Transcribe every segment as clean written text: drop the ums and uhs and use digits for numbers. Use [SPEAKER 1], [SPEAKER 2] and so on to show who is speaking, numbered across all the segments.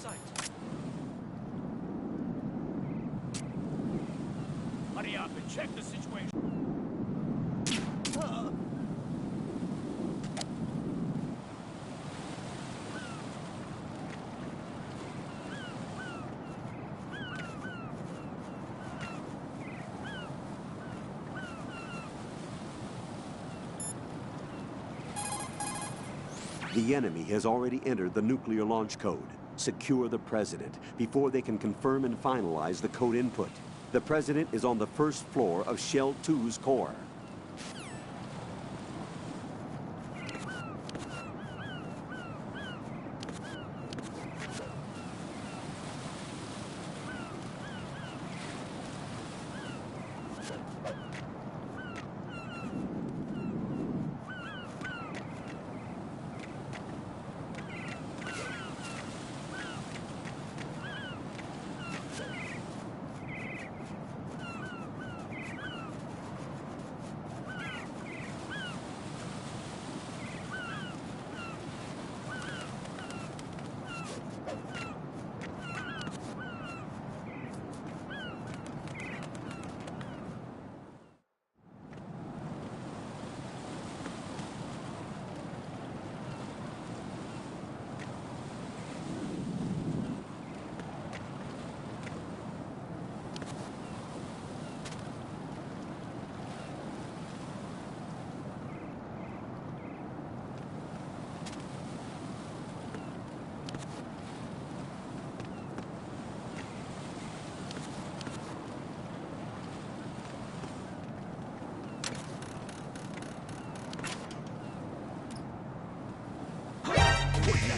[SPEAKER 1] sight. Hurry up and check the situation.
[SPEAKER 2] The enemy has already entered the nuclear launch code. Secure the President before they can confirm and finalize the code input. The President is on the first floor of Shell 2's core.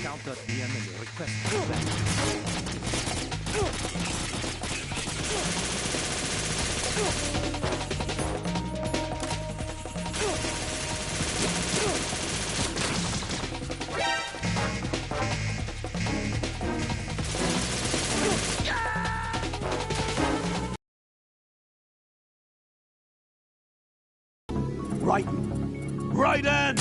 [SPEAKER 3] Counter the enemy. Request pullback.
[SPEAKER 2] Right end!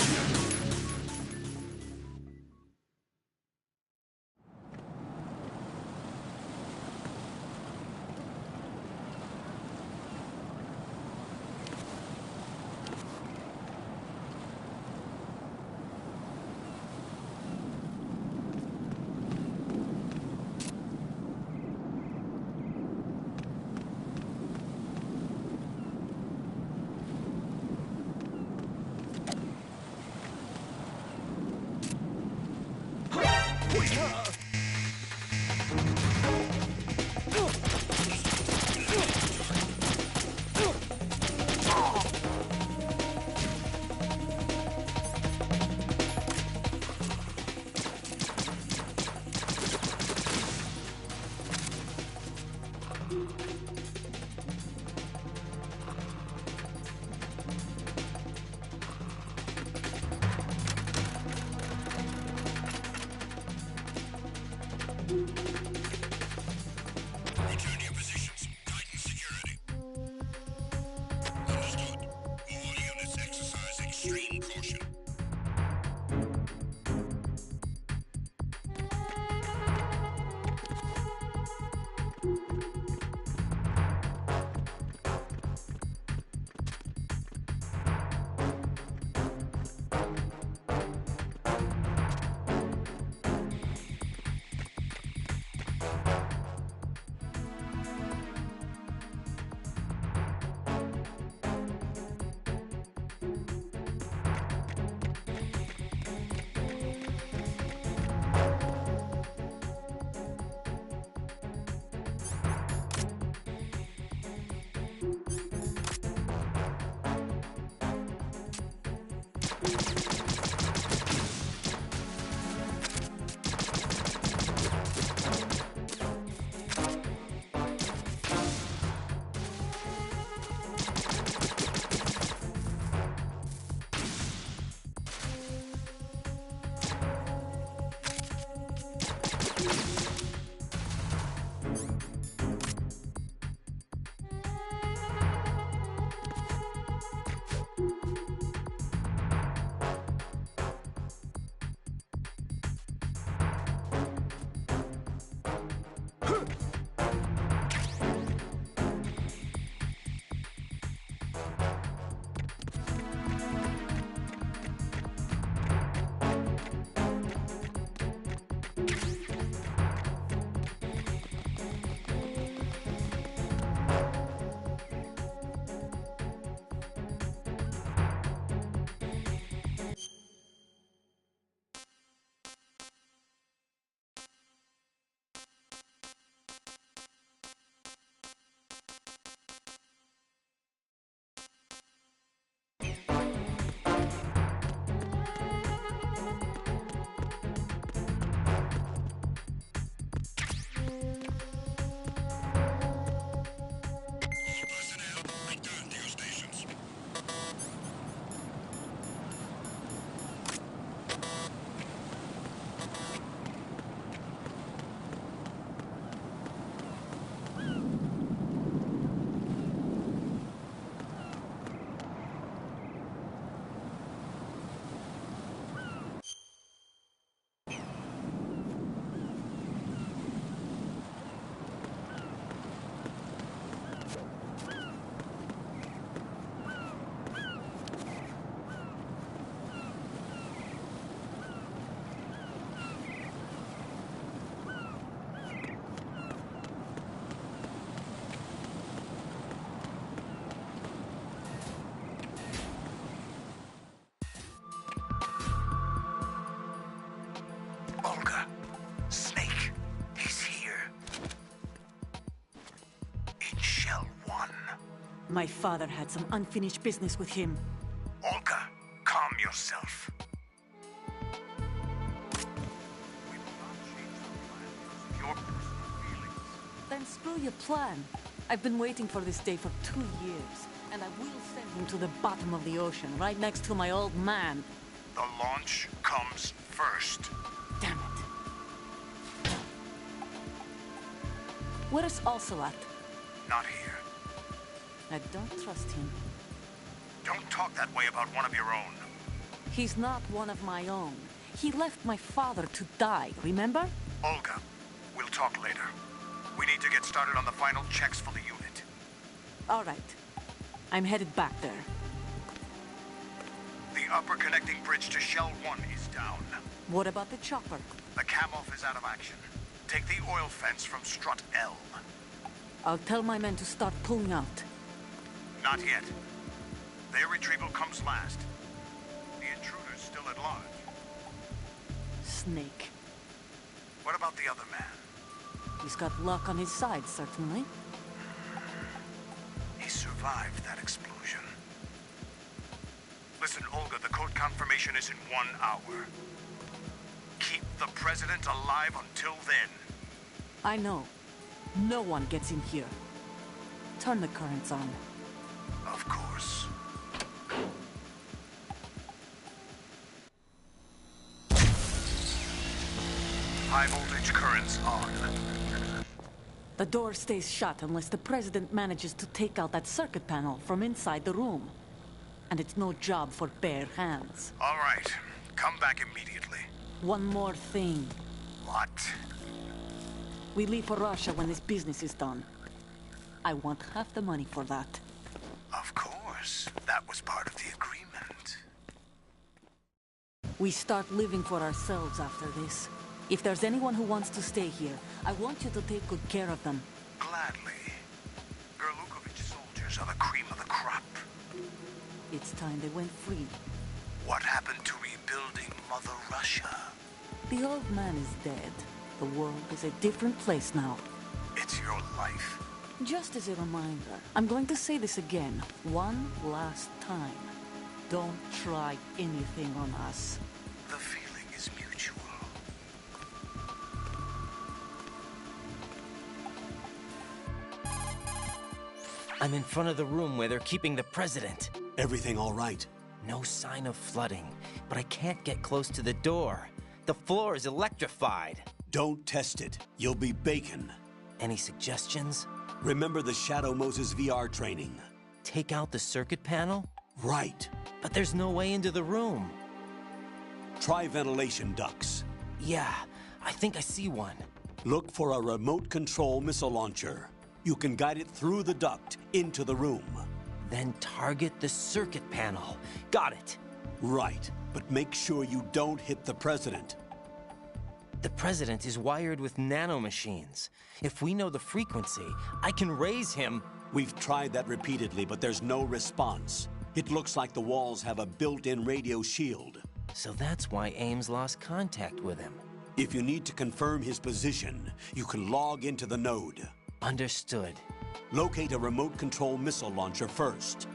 [SPEAKER 4] My father had some unfinished business with him.
[SPEAKER 1] Olga, calm yourself. We will not change the plan because of your personal feelings.
[SPEAKER 4] Then screw your plan. I've been waiting for this day for 2 years, and I will send him to the bottom of the ocean, right next to my old man.
[SPEAKER 1] The launch comes first.
[SPEAKER 4] Damn it. Where is Ocelot?
[SPEAKER 1] Not here.
[SPEAKER 4] I don't trust him.
[SPEAKER 1] Don't talk that way about one of your own.
[SPEAKER 4] He's not one of my own. He left my father to die, remember?
[SPEAKER 1] Olga, we'll talk later. We need to get started on the final checks for the unit.
[SPEAKER 4] All right. I'm headed back there.
[SPEAKER 1] The upper connecting bridge to Shell 1 is down.
[SPEAKER 4] What about the chopper?
[SPEAKER 1] The cam-off is out of action. Take the oil fence from strut L.
[SPEAKER 4] I'll tell my men to start pulling out.
[SPEAKER 1] Not yet. Their retrieval comes last. The intruder's still at large.
[SPEAKER 4] Snake.
[SPEAKER 1] What about the other man?
[SPEAKER 4] He's got luck on his side, certainly.
[SPEAKER 1] He survived that explosion. Listen, Olga, the code confirmation is in 1 hour. Keep the president alive until then.
[SPEAKER 4] I know. No one gets in here. Turn the currents on.
[SPEAKER 1] Of course. High voltage currents on.
[SPEAKER 4] The door stays shut unless the president manages to take out that circuit panel from inside the room. And it's no job for bare hands.
[SPEAKER 1] All right. Come back immediately.
[SPEAKER 4] One more thing.
[SPEAKER 1] What?
[SPEAKER 4] We leave for Russia when this business is done. I want half the money for that.
[SPEAKER 1] Of course. That was part of the agreement.
[SPEAKER 4] We start living for ourselves after this. If there's anyone who wants to stay here, I want you to take good care of them.
[SPEAKER 1] Gladly. Gerlukovich soldiers are the cream of the crop.
[SPEAKER 4] It's time they went free.
[SPEAKER 1] What happened to rebuilding Mother Russia?
[SPEAKER 4] The old man is dead. The world is a different place now.
[SPEAKER 1] It's your life.
[SPEAKER 4] Just as a reminder, I'm going to say this again, one last time. Don't try anything on us.
[SPEAKER 1] The feeling is mutual.
[SPEAKER 5] I'm in front of the room where they're keeping the president.
[SPEAKER 2] Everything all right?
[SPEAKER 5] No sign of flooding, but I can't get close to the door. The floor is electrified.
[SPEAKER 2] Don't test it. You'll be bacon.
[SPEAKER 5] Any suggestions?
[SPEAKER 2] Remember the Shadow Moses VR training?
[SPEAKER 5] Take out the circuit panel?
[SPEAKER 2] Right.
[SPEAKER 5] But there's no way into the room.
[SPEAKER 2] Try ventilation ducts.
[SPEAKER 5] Yeah, I think I see one.
[SPEAKER 2] Look for a remote control missile launcher. You can guide it through the duct into the room.
[SPEAKER 5] Then target the circuit panel. Got it.
[SPEAKER 2] Right, but make sure you don't hit the president.
[SPEAKER 5] The president is wired with nanomachines. If we know the frequency, I can raise him.
[SPEAKER 2] We've tried that repeatedly, but there's no response. It looks like the walls have a built-in radio shield.
[SPEAKER 5] So that's why Ames lost contact with him.
[SPEAKER 2] If you need to confirm his position, you can log into the node.
[SPEAKER 5] Understood.
[SPEAKER 2] Locate a remote control missile launcher first.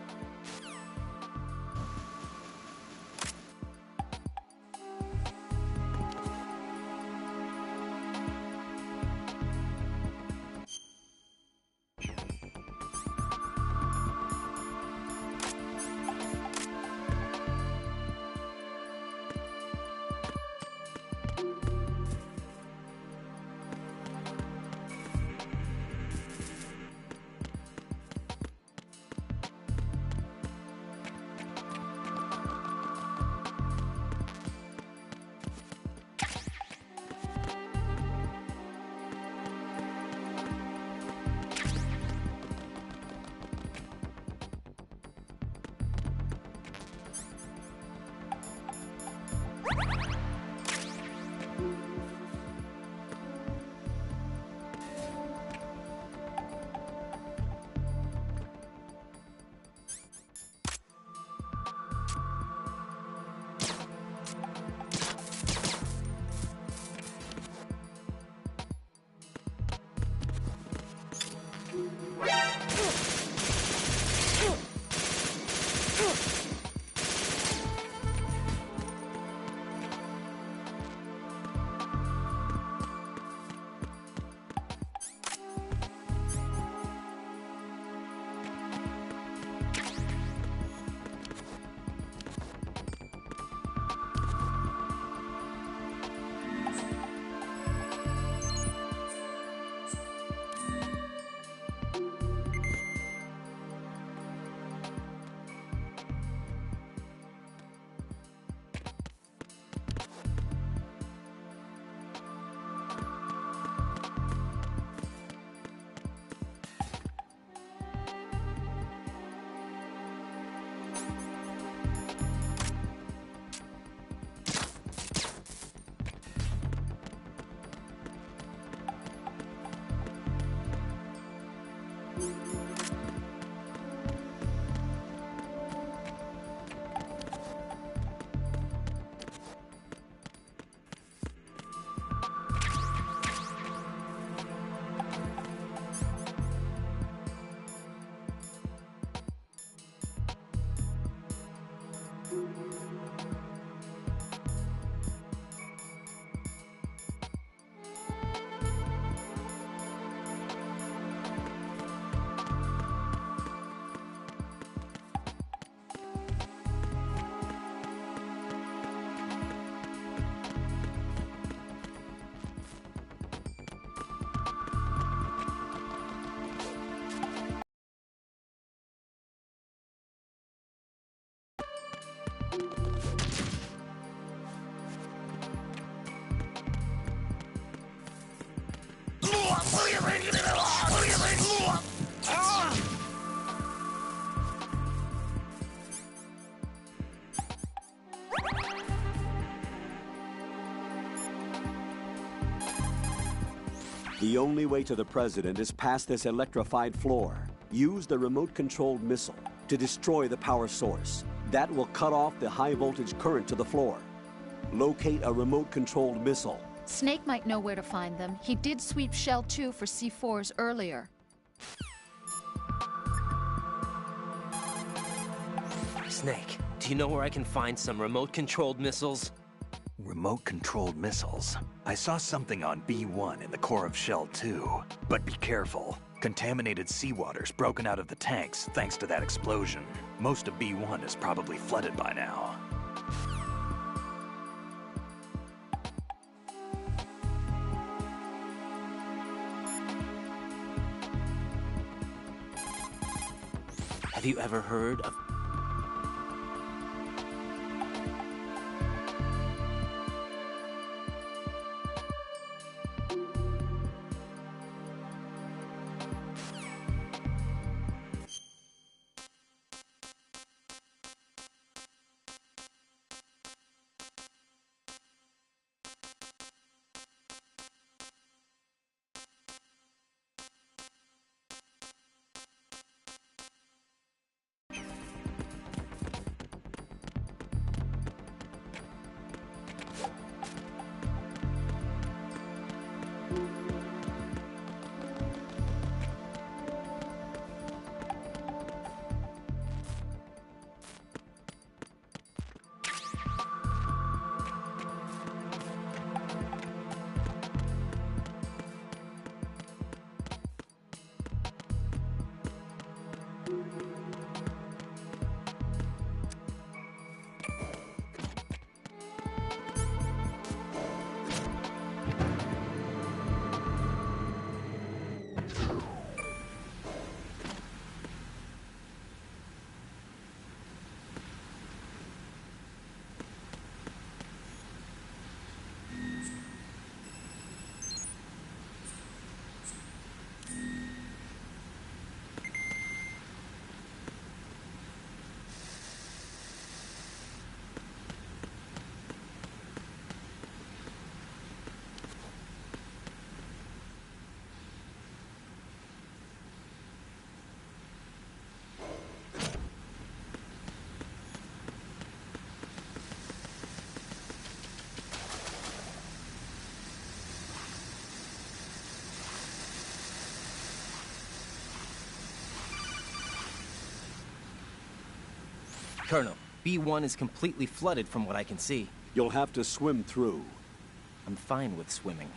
[SPEAKER 2] The only way to the president is past this electrified floor. Use the remote-controlled missile to destroy the power source. That will cut off the high-voltage current to the floor. Locate a remote-controlled missile.
[SPEAKER 6] Snake might know where to find them. He did sweep Shell 2 for C4s earlier.
[SPEAKER 5] Snake, do you know where I can find some remote-controlled missiles?
[SPEAKER 7] Remote-controlled missiles. I saw something on B1 in the core of Shell 2. But be careful. Contaminated seawater's broken out of the tanks thanks to that explosion. Most of B1 is probably flooded by now.
[SPEAKER 5] Have you ever heard of... Colonel, B1 is completely flooded from what I can see.
[SPEAKER 2] You'll have to swim through.
[SPEAKER 5] I'm fine with swimming.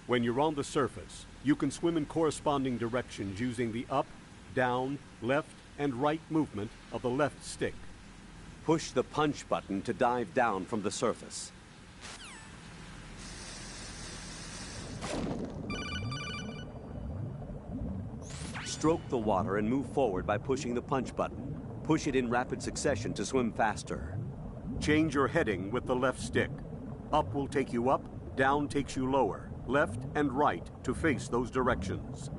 [SPEAKER 2] When you're on the surface, you can swim in corresponding directions using the up, down, left, and right movement of the left stick. Push the punch button to dive down from the surface. Stroke the water and move forward by pushing the punch button. Push it in rapid succession to swim faster. Change your heading with the left stick. Up will take you up, down takes you lower, left and right to face those directions.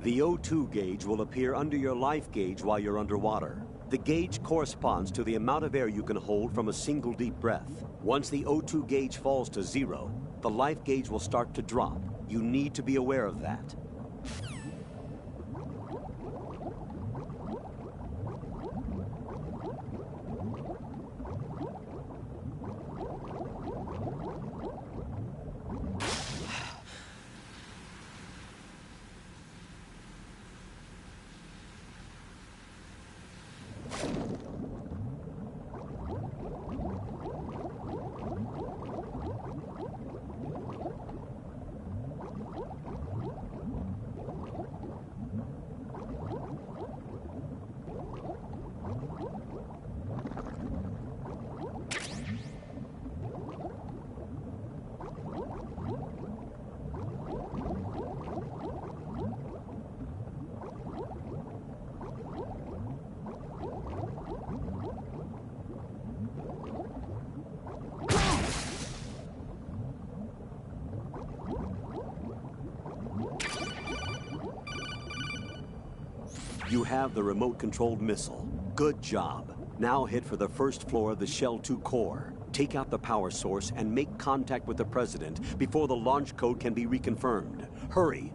[SPEAKER 2] The O2 gauge will appear under your life gauge while you're underwater. The gauge corresponds to the amount of air you can hold from a single deep breath. Once the O2 gauge falls to 0, the life gauge will start to drop. You need to be aware of that. You have the remote-controlled missile. Good job. Now head for the first floor of the Shell 2 core. Take out the power source and make contact with the President before the launch code can be reconfirmed. Hurry.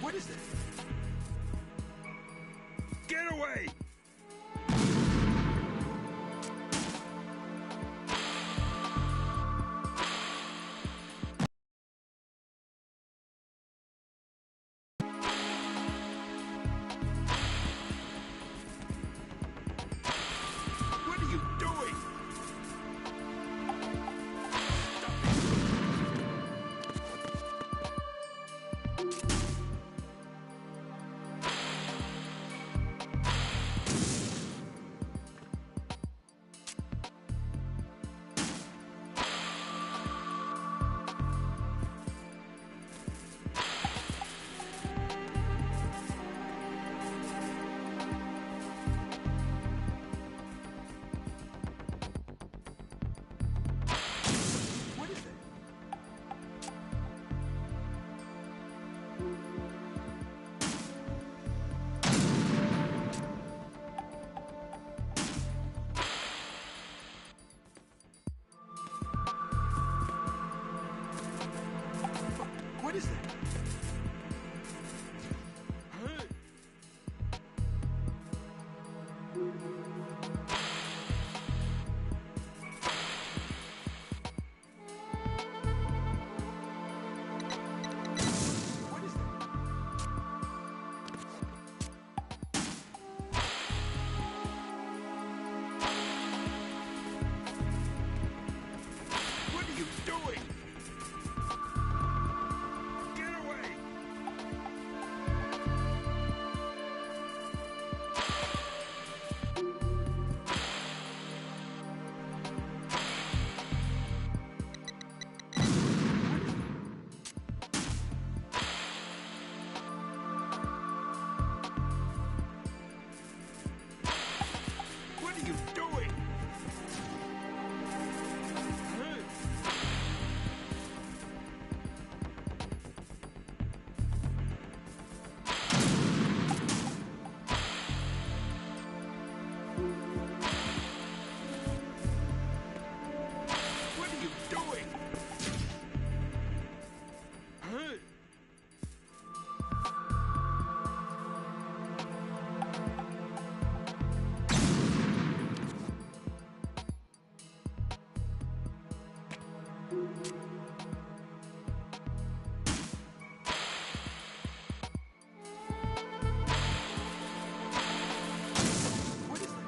[SPEAKER 1] What is this? Get away! What are you doing? What is it? What is that? Huh? What is that? What are you doing? Get away! What are you doing? Huh? What are you doing? Huh? What is that?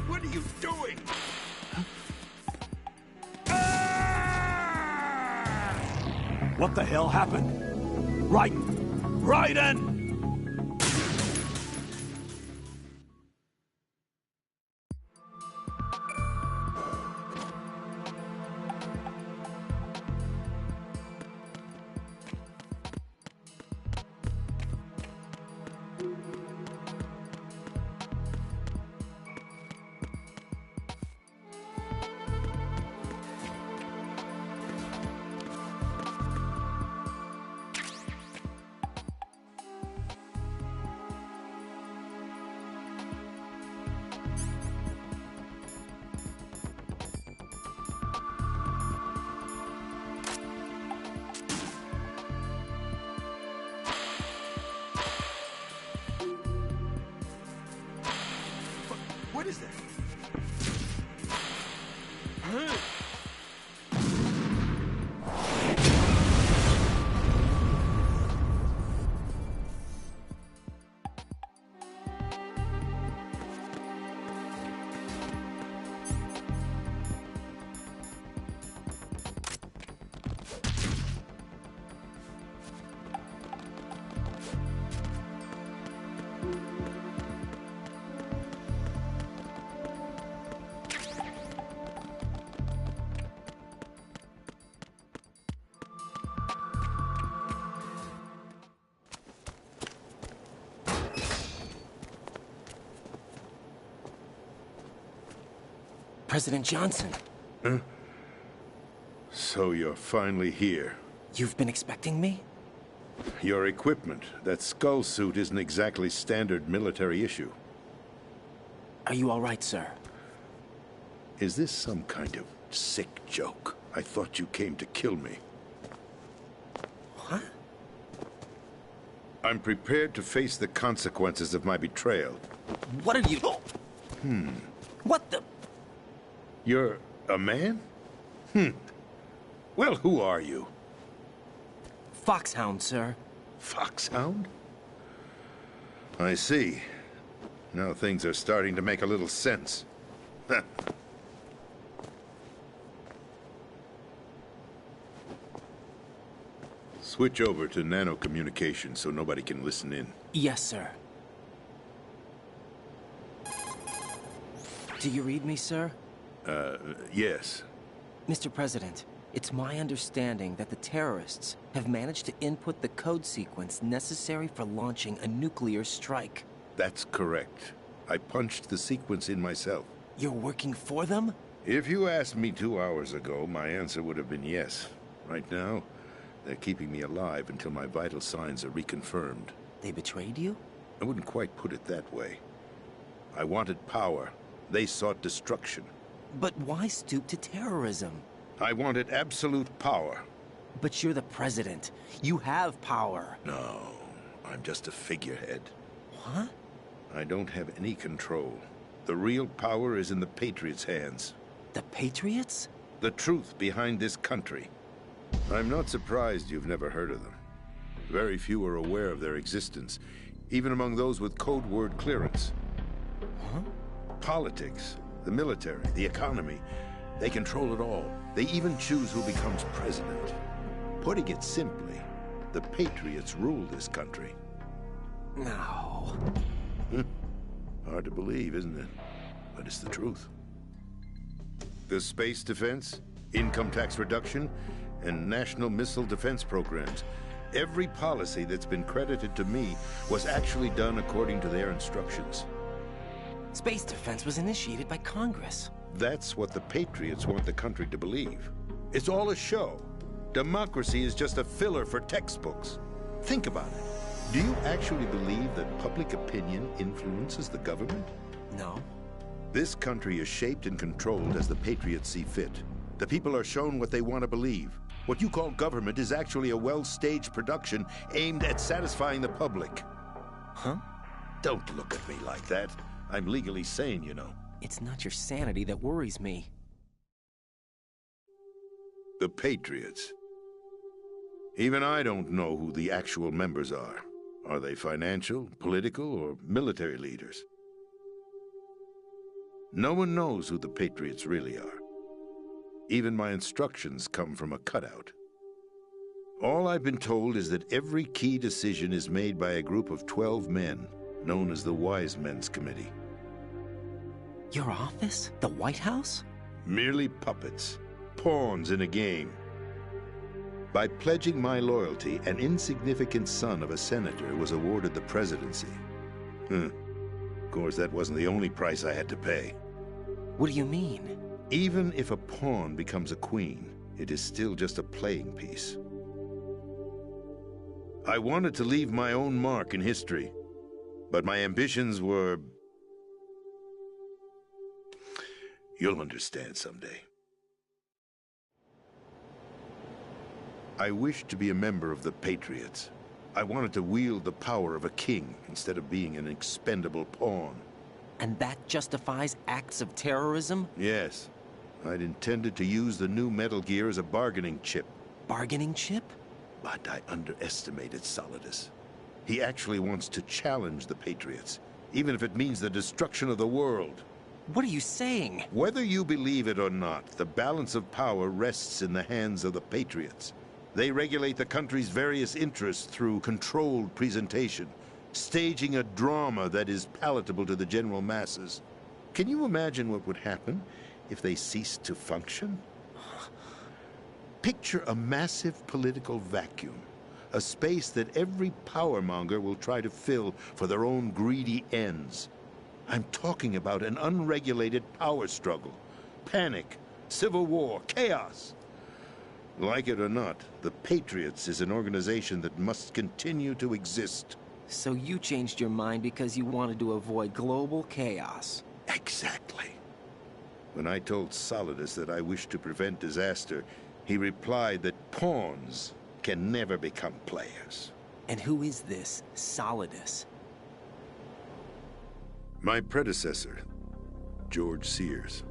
[SPEAKER 1] What are you doing?
[SPEAKER 2] What the hell happened? Raiden! What is that? Huh?
[SPEAKER 5] President Johnson.
[SPEAKER 8] So you're finally here.
[SPEAKER 5] You've been expecting me?
[SPEAKER 8] Your equipment, that skull suit, isn't exactly standard military issue.
[SPEAKER 5] Are you all right, sir?
[SPEAKER 8] Is this some kind of sick joke? I thought you came to kill me.
[SPEAKER 5] What?
[SPEAKER 8] I'm prepared to face the consequences of my betrayal.
[SPEAKER 5] What are you... What the...
[SPEAKER 8] You're a man? Well, who are you?
[SPEAKER 5] Foxhound, sir.
[SPEAKER 8] Foxhound? I see. Now things are starting to make a little sense. Switch over to nano-communication so nobody can listen in.
[SPEAKER 5] Yes, sir. Do you read me, sir?
[SPEAKER 8] Yes.
[SPEAKER 5] Mr. President, it's my understanding that the terrorists have managed to input the code sequence necessary for launching a nuclear strike.
[SPEAKER 8] That's correct. I punched the sequence in myself.
[SPEAKER 5] You're working for them?
[SPEAKER 8] If you asked me 2 hours ago, my answer would have been yes. Right now, they're keeping me alive until my vital signs are reconfirmed.
[SPEAKER 5] They betrayed you?
[SPEAKER 8] I wouldn't quite put it that way. I wanted power. They sought destruction.
[SPEAKER 5] But why stoop to terrorism?
[SPEAKER 8] I wanted absolute power.
[SPEAKER 5] But you're the president. You have power.
[SPEAKER 8] No, I'm just a figurehead.
[SPEAKER 5] What?
[SPEAKER 8] I don't have any control. The real power is in the Patriots' hands.
[SPEAKER 5] The Patriots?
[SPEAKER 8] The truth behind this country. I'm not surprised you've never heard of them. Very few are aware of their existence, even among those with code word clearance.
[SPEAKER 5] Huh?
[SPEAKER 8] Politics, the military, the economy, they control it all. They even choose who becomes president. Putting it simply, the Patriots rule this country.
[SPEAKER 5] No.
[SPEAKER 8] Hard to believe, isn't it? But it's the truth. The space defense, income tax reduction, and national missile defense programs. Every policy that's been credited to me was actually done according to their instructions.
[SPEAKER 5] Space defense was initiated by Congress.
[SPEAKER 8] That's what the Patriots want the country to believe. It's all a show. Democracy is just a filler for textbooks. Think about it. Do you actually believe that public opinion influences the government?
[SPEAKER 5] No.
[SPEAKER 8] This country is shaped and controlled as the Patriots see fit. The people are shown what they want to believe. What you call government is actually a well-staged production aimed at satisfying the public.
[SPEAKER 5] Huh?
[SPEAKER 8] Don't look at me like that. I'm legally sane, you know.
[SPEAKER 5] It's not your sanity that worries me.
[SPEAKER 8] The Patriots. Even I don't know who the actual members are. Are they financial, political, or military leaders? No one knows who the Patriots really are. Even my instructions come from a cutout. All I've been told is that every key decision is made by a group of 12 men, known as the Wise Men's Committee.
[SPEAKER 5] Your office? The White House?
[SPEAKER 8] Merely puppets, pawns in a game. By pledging my loyalty, an insignificant son of a senator was awarded the presidency. Of course, that wasn't the only price I had to pay.
[SPEAKER 5] What do you mean?
[SPEAKER 8] Even if a pawn becomes a queen, it is still just a playing piece. I wanted to leave my own mark in history, but my ambitions were... You'll understand someday. I wished to be a member of the Patriots. I wanted to wield the power of a king instead of being an expendable pawn.
[SPEAKER 5] And that justifies acts of terrorism?
[SPEAKER 8] Yes. I'd intended to use the new Metal Gear as a bargaining chip.
[SPEAKER 5] Bargaining chip?
[SPEAKER 8] But I underestimated Solidus. He actually wants to challenge the Patriots, even if it means the destruction of the world.
[SPEAKER 5] What are you saying?
[SPEAKER 8] Whether you believe it or not, the balance of power rests in the hands of the Patriots. They regulate the country's various interests through controlled presentation, staging a drama that is palatable to the general masses. Can you imagine what would happen if they ceased to function? Picture a massive political vacuum, a space that every powermonger will try to fill for their own greedy ends. I'm talking about an unregulated power struggle, panic, civil war, chaos. Like it or not, the Patriots is an organization that must continue to exist.
[SPEAKER 5] So you changed your mind because you wanted to avoid global chaos.
[SPEAKER 8] Exactly. When I told Solidus that I wished to prevent disaster, he replied that pawns can never become players.
[SPEAKER 5] And who is this Solidus?
[SPEAKER 8] My predecessor, George Sears.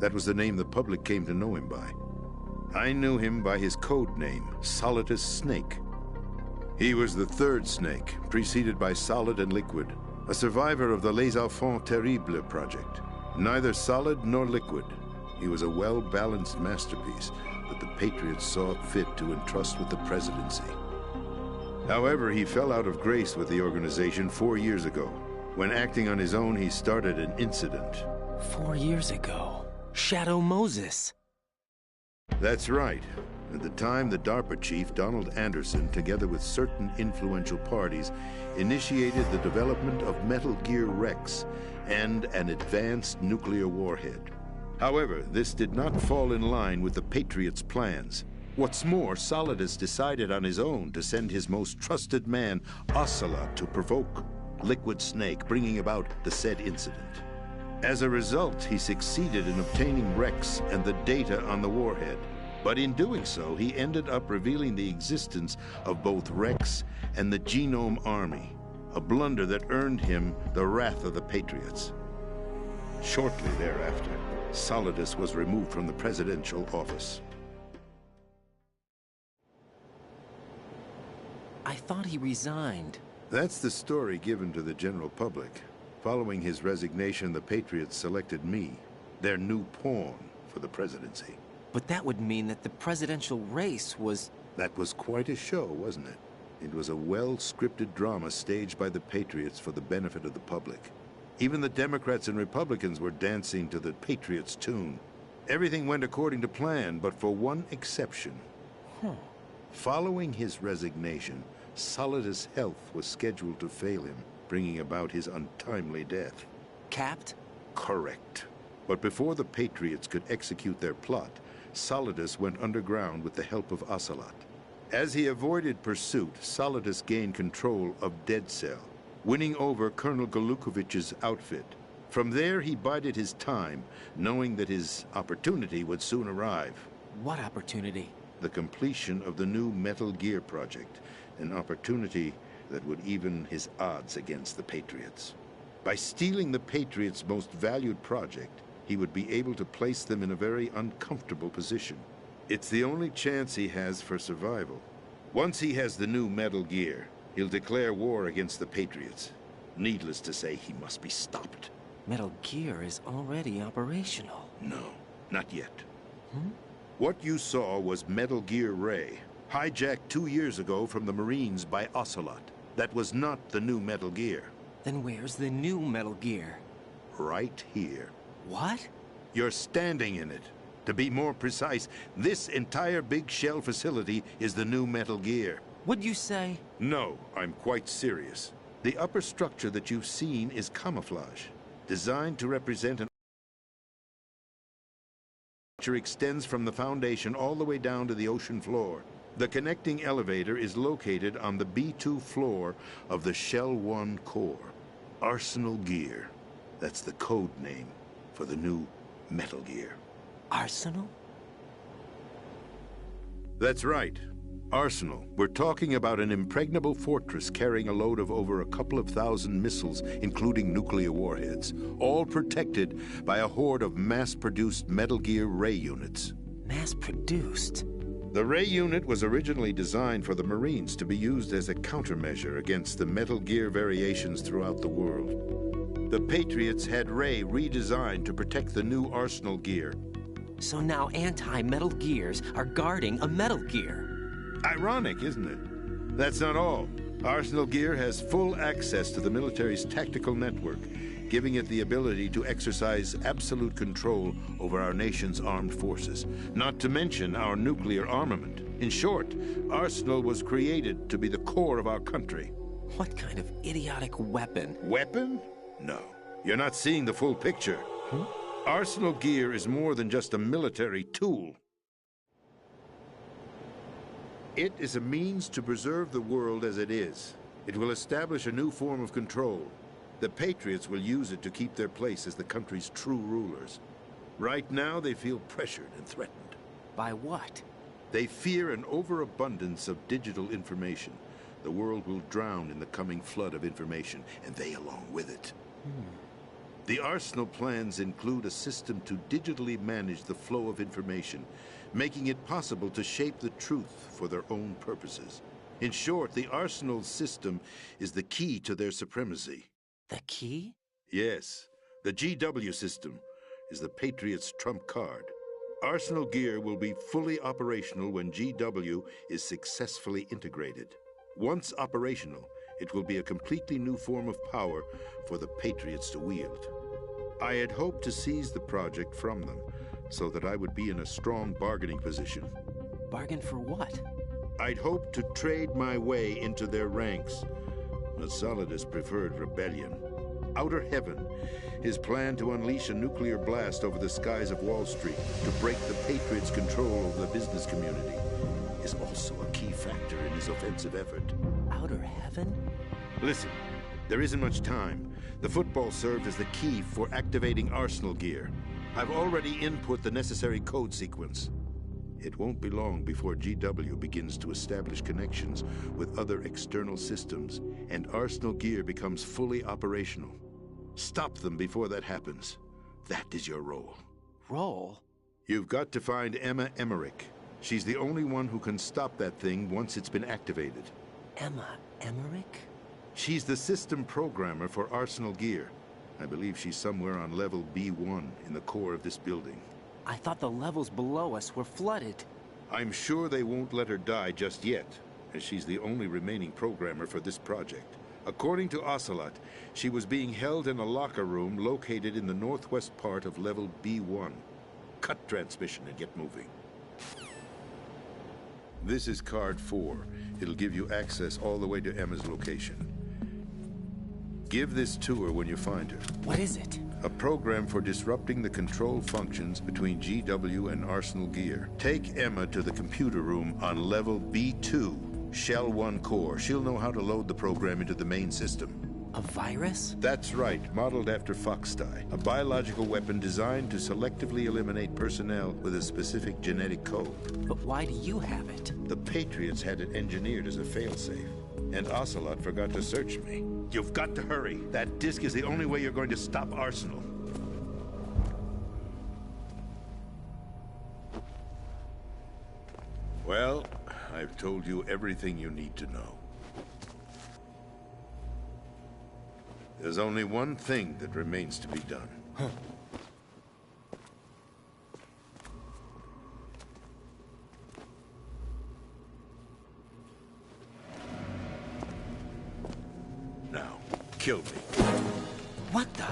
[SPEAKER 8] That was the name the public came to know him by. I knew him by his code name, Solidus Snake. He was the third snake, preceded by Solid and Liquid, a survivor of the Les Enfants Terribles project. Neither solid nor liquid, he was a well-balanced masterpiece that the Patriots saw fit to entrust with the presidency. However, he fell out of grace with the organization 4 years ago. When acting on his own, he started an incident.
[SPEAKER 5] 4 years ago? Shadow Moses.
[SPEAKER 8] That's right. At the time, the DARPA chief, Donald Anderson, together with certain influential parties, initiated the development of Metal Gear Rex and an advanced nuclear warhead. However, this did not fall in line with the Patriots' plans. What's more, Solidus decided on his own to send his most trusted man, Ocelot, to provoke Liquid Snake, bringing about the said incident. As a result, he succeeded in obtaining Rex and the data on the warhead. But in doing so, he ended up revealing the existence of both Rex and the Genome Army, a blunder that earned him the wrath of the Patriots. Shortly thereafter, Solidus was removed from the presidential office.
[SPEAKER 5] I thought he resigned.
[SPEAKER 8] That's the story given to the general public. Following his resignation, the Patriots selected me, their new pawn, for the presidency.
[SPEAKER 5] But that would mean that the presidential race was...
[SPEAKER 8] That was quite a show, wasn't it? It was a well-scripted drama staged by the Patriots for the benefit of the public. Even the Democrats and Republicans were dancing to the Patriots' tune. Everything went according to plan, but for one exception. Following his resignation, Solidus' health was scheduled to fail him, bringing about his untimely death.
[SPEAKER 5] Capped?
[SPEAKER 8] Correct. But before the Patriots could execute their plot, Solidus went underground with the help of Ocelot. As he avoided pursuit, Solidus gained control of Dead Cell, winning over Colonel Golukovich's outfit. From there, he bided his time, knowing that his opportunity would soon arrive.
[SPEAKER 5] What opportunity?
[SPEAKER 8] The completion of the new Metal Gear project, an opportunity that would even his odds against the Patriots. By stealing the Patriots' most valued project, he would be able to place them in a very uncomfortable position. It's the only chance he has for survival. Once he has the new Metal Gear, he'll declare war against the Patriots. Needless to say, he must be stopped.
[SPEAKER 5] Metal Gear is already operational.
[SPEAKER 8] No, not yet. What you saw was Metal Gear Ray, hijacked 2 years ago from the Marines by Ocelot. That was not the new Metal Gear.
[SPEAKER 5] Then where's the new Metal Gear?
[SPEAKER 8] Right here.
[SPEAKER 5] What?
[SPEAKER 8] You're standing in it. To be more precise, this entire big shell facility is the new Metal Gear.
[SPEAKER 5] What'd you say?
[SPEAKER 8] No, I'm quite serious. The upper structure that you've seen is camouflage, designed to represent an extends from the foundation all the way down to the ocean floor. The connecting elevator is located on the B2 floor of the Shell 1 core. Arsenal Gear. That's the code name for the new Metal Gear.
[SPEAKER 5] Arsenal?
[SPEAKER 8] That's right. Arsenal. We're talking about an impregnable fortress carrying a load of over a couple of thousand missiles, including nuclear warheads, all protected by a horde of mass-produced Metal Gear Ray units.
[SPEAKER 5] Mass-produced?
[SPEAKER 8] The Ray unit was originally designed for the Marines to be used as a countermeasure against the Metal Gear variations throughout the world. The Patriots had Ray redesigned to protect the new Arsenal Gear.
[SPEAKER 5] So now anti-Metal Gears are guarding a Metal Gear.
[SPEAKER 8] Ironic, isn't it? That's not all. Arsenal Gear has full access to the military's tactical network, giving it the ability to exercise absolute control over our nation's armed forces, not to mention our nuclear armament. In short, Arsenal was created to be the core of our country.
[SPEAKER 5] What kind of idiotic weapon?
[SPEAKER 8] Weapon? No. You're not seeing the full picture. Arsenal gear is more than just a military tool. It is a means to preserve the world as it is. It will establish a new form of control. The Patriots will use it to keep their place as the country's true rulers. Right now, they feel pressured and threatened.
[SPEAKER 5] By what?
[SPEAKER 8] They fear an overabundance of digital information. The world will drown in the coming flood of information, and they along with it. The Arsenal plans include a system to digitally manage the flow of information, making it possible to shape the truth for their own purposes. In short, the Arsenal system is the key to their supremacy.
[SPEAKER 5] The key?
[SPEAKER 8] Yes, the GW system is the Patriots' trump card. Arsenal gear will be fully operational when GW is successfully integrated. Once operational, it will be a completely new form of power for the Patriots to wield. I had hoped to seize the project from them, so that I would be in a strong bargaining position.
[SPEAKER 5] Bargain for what?
[SPEAKER 8] I'd hoped to trade my way into their ranks. But Solidus preferred rebellion. Outer Heaven, his plan to unleash a nuclear blast over the skies of Wall Street to break the Patriots' control over the business community, is also a key factor in his offensive effort.
[SPEAKER 5] Outer Heaven?
[SPEAKER 8] Listen, there isn't much time. The football served as the key for activating Arsenal gear. I've already input the necessary code sequence. It won't be long before GW begins to establish connections with other external systems, and Arsenal gear becomes fully operational. Stop them before that happens. That is your role.
[SPEAKER 5] Role?
[SPEAKER 8] You've got to find Emma Emmerich. She's the only one who can stop that thing once it's been activated.
[SPEAKER 5] Emma Emmerich?
[SPEAKER 8] She's the system programmer for Arsenal gear. I believe she's somewhere on level B1 in the core of this building.
[SPEAKER 5] I thought the levels below us were flooded.
[SPEAKER 8] I'm sure they won't let her die just yet, as she's the only remaining programmer for this project. According to Ocelot, she was being held in a locker room located in the northwest part of level B1. Cut transmission and get moving. This is card 4. It'll give you access all the way to Emma's location. Give this to her when you find her.
[SPEAKER 5] What is it?
[SPEAKER 8] A program for disrupting the control functions between GW and Arsenal gear. Take Emma to the computer room on level B2, Shell 1 core. She'll know how to load the program into the main system.
[SPEAKER 5] A virus?
[SPEAKER 8] That's right, modeled after Foxdie. A biological weapon designed to selectively eliminate personnel with a specific genetic code.
[SPEAKER 5] But why do you have it?
[SPEAKER 8] The Patriots had it engineered as a failsafe, and Ocelot forgot to search me. You've got to hurry. That disk is the only way you're going to stop Arsenal. Well, I've told you everything you need to know. There's only one thing that remains to be done. Now, kill me.
[SPEAKER 5] What the?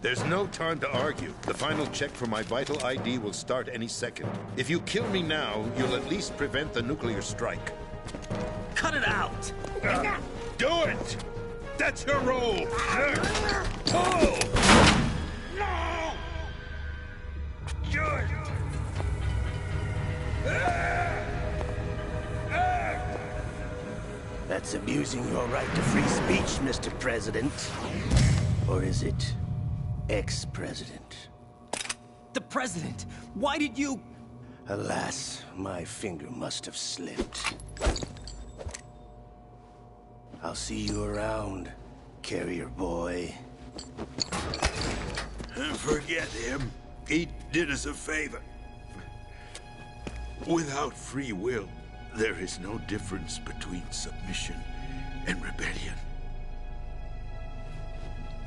[SPEAKER 8] There's no time to argue. The final check for my vital ID will start any second. If you kill me now, you'll at least prevent the nuclear strike.
[SPEAKER 5] Cut it out!
[SPEAKER 8] Do it! That's your role! Pull! No! Good!
[SPEAKER 9] That's abusing your right to free speech, Mr. President. Or is it ex-president?
[SPEAKER 5] The president! Why did you...
[SPEAKER 9] Alas, my finger must have slipped. I'll see you around, carrier boy.
[SPEAKER 8] Forget him. He did us a favor. Without free will, there is no difference between submission and rebellion.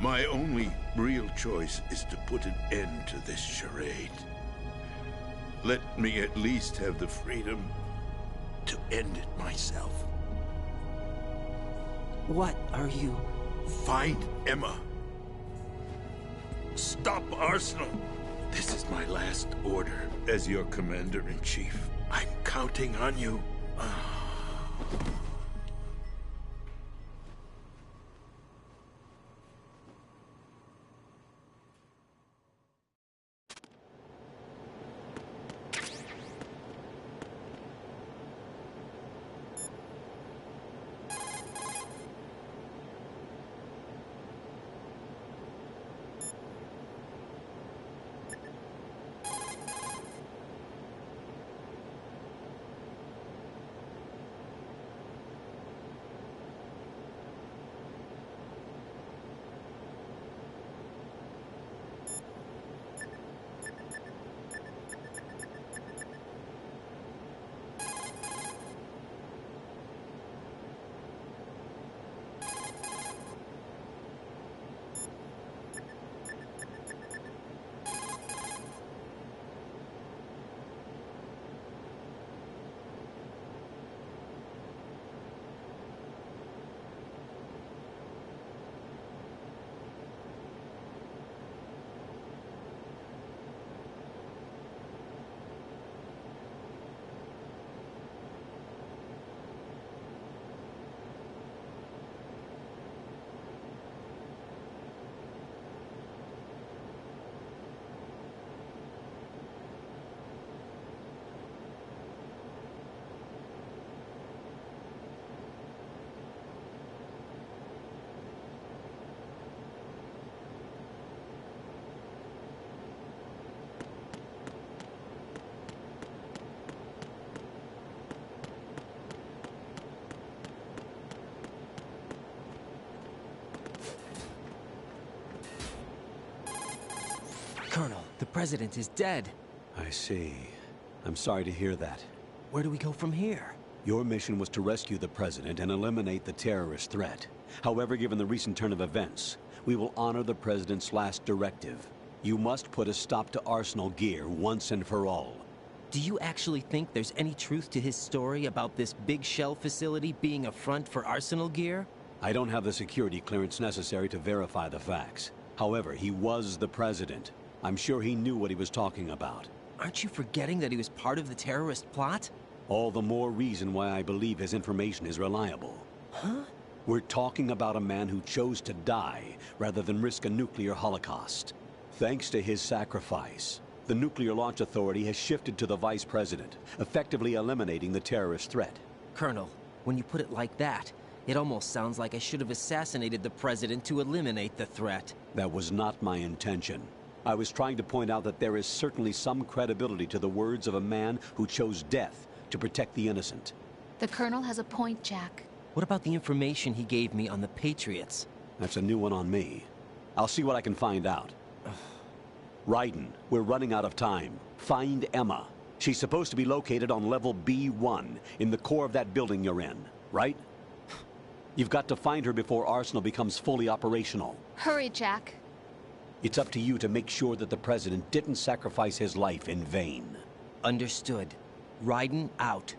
[SPEAKER 8] My only real choice is to put an end to this charade. Let me at least have the freedom to end it myself.
[SPEAKER 5] What are you...
[SPEAKER 8] Find Emma. Stop Arsenal. This is my last order as your commander-in-chief. I'm counting on you.
[SPEAKER 5] Colonel, the President is dead.
[SPEAKER 2] I see. I'm sorry to hear that.
[SPEAKER 5] Where do we go from here?
[SPEAKER 2] Your mission was to rescue the President and eliminate the terrorist threat. However, given the recent turn of events, we will honor the President's last directive. You must put a stop to Arsenal gear once and for all.
[SPEAKER 5] Do you actually think there's any truth to his story about this big shell facility being a front for Arsenal gear?
[SPEAKER 2] I don't have the security clearance necessary to verify the facts. However, he was the President. I'm sure he knew what he was talking about.
[SPEAKER 5] Aren't you forgetting that he was part of the terrorist plot?
[SPEAKER 2] All the more reason why I believe his information is reliable.
[SPEAKER 5] Huh?
[SPEAKER 2] We're talking about a man who chose to die rather than risk a nuclear holocaust. Thanks to his sacrifice, the Nuclear Launch Authority has shifted to the Vice President, effectively eliminating the terrorist threat.
[SPEAKER 5] Colonel, when you put it like that, it almost sounds like I should have assassinated the President to eliminate the threat.
[SPEAKER 2] That was not my intention. I was trying to point out that there is certainly some credibility to the words of a man who chose death to protect the innocent.
[SPEAKER 6] The Colonel has a point, Jack.
[SPEAKER 5] What about the information he gave me on the Patriots?
[SPEAKER 2] That's a new one on me. I'll see what I can find out. Raiden, we're running out of time. Find Emma. She's supposed to be located on level B1, in the core of that building you're in, right? You've got to find her before Arsenal becomes fully operational.
[SPEAKER 6] Hurry, Jack.
[SPEAKER 2] It's up to you to make sure that the President didn't sacrifice his life in vain.
[SPEAKER 5] Understood. Raiden out.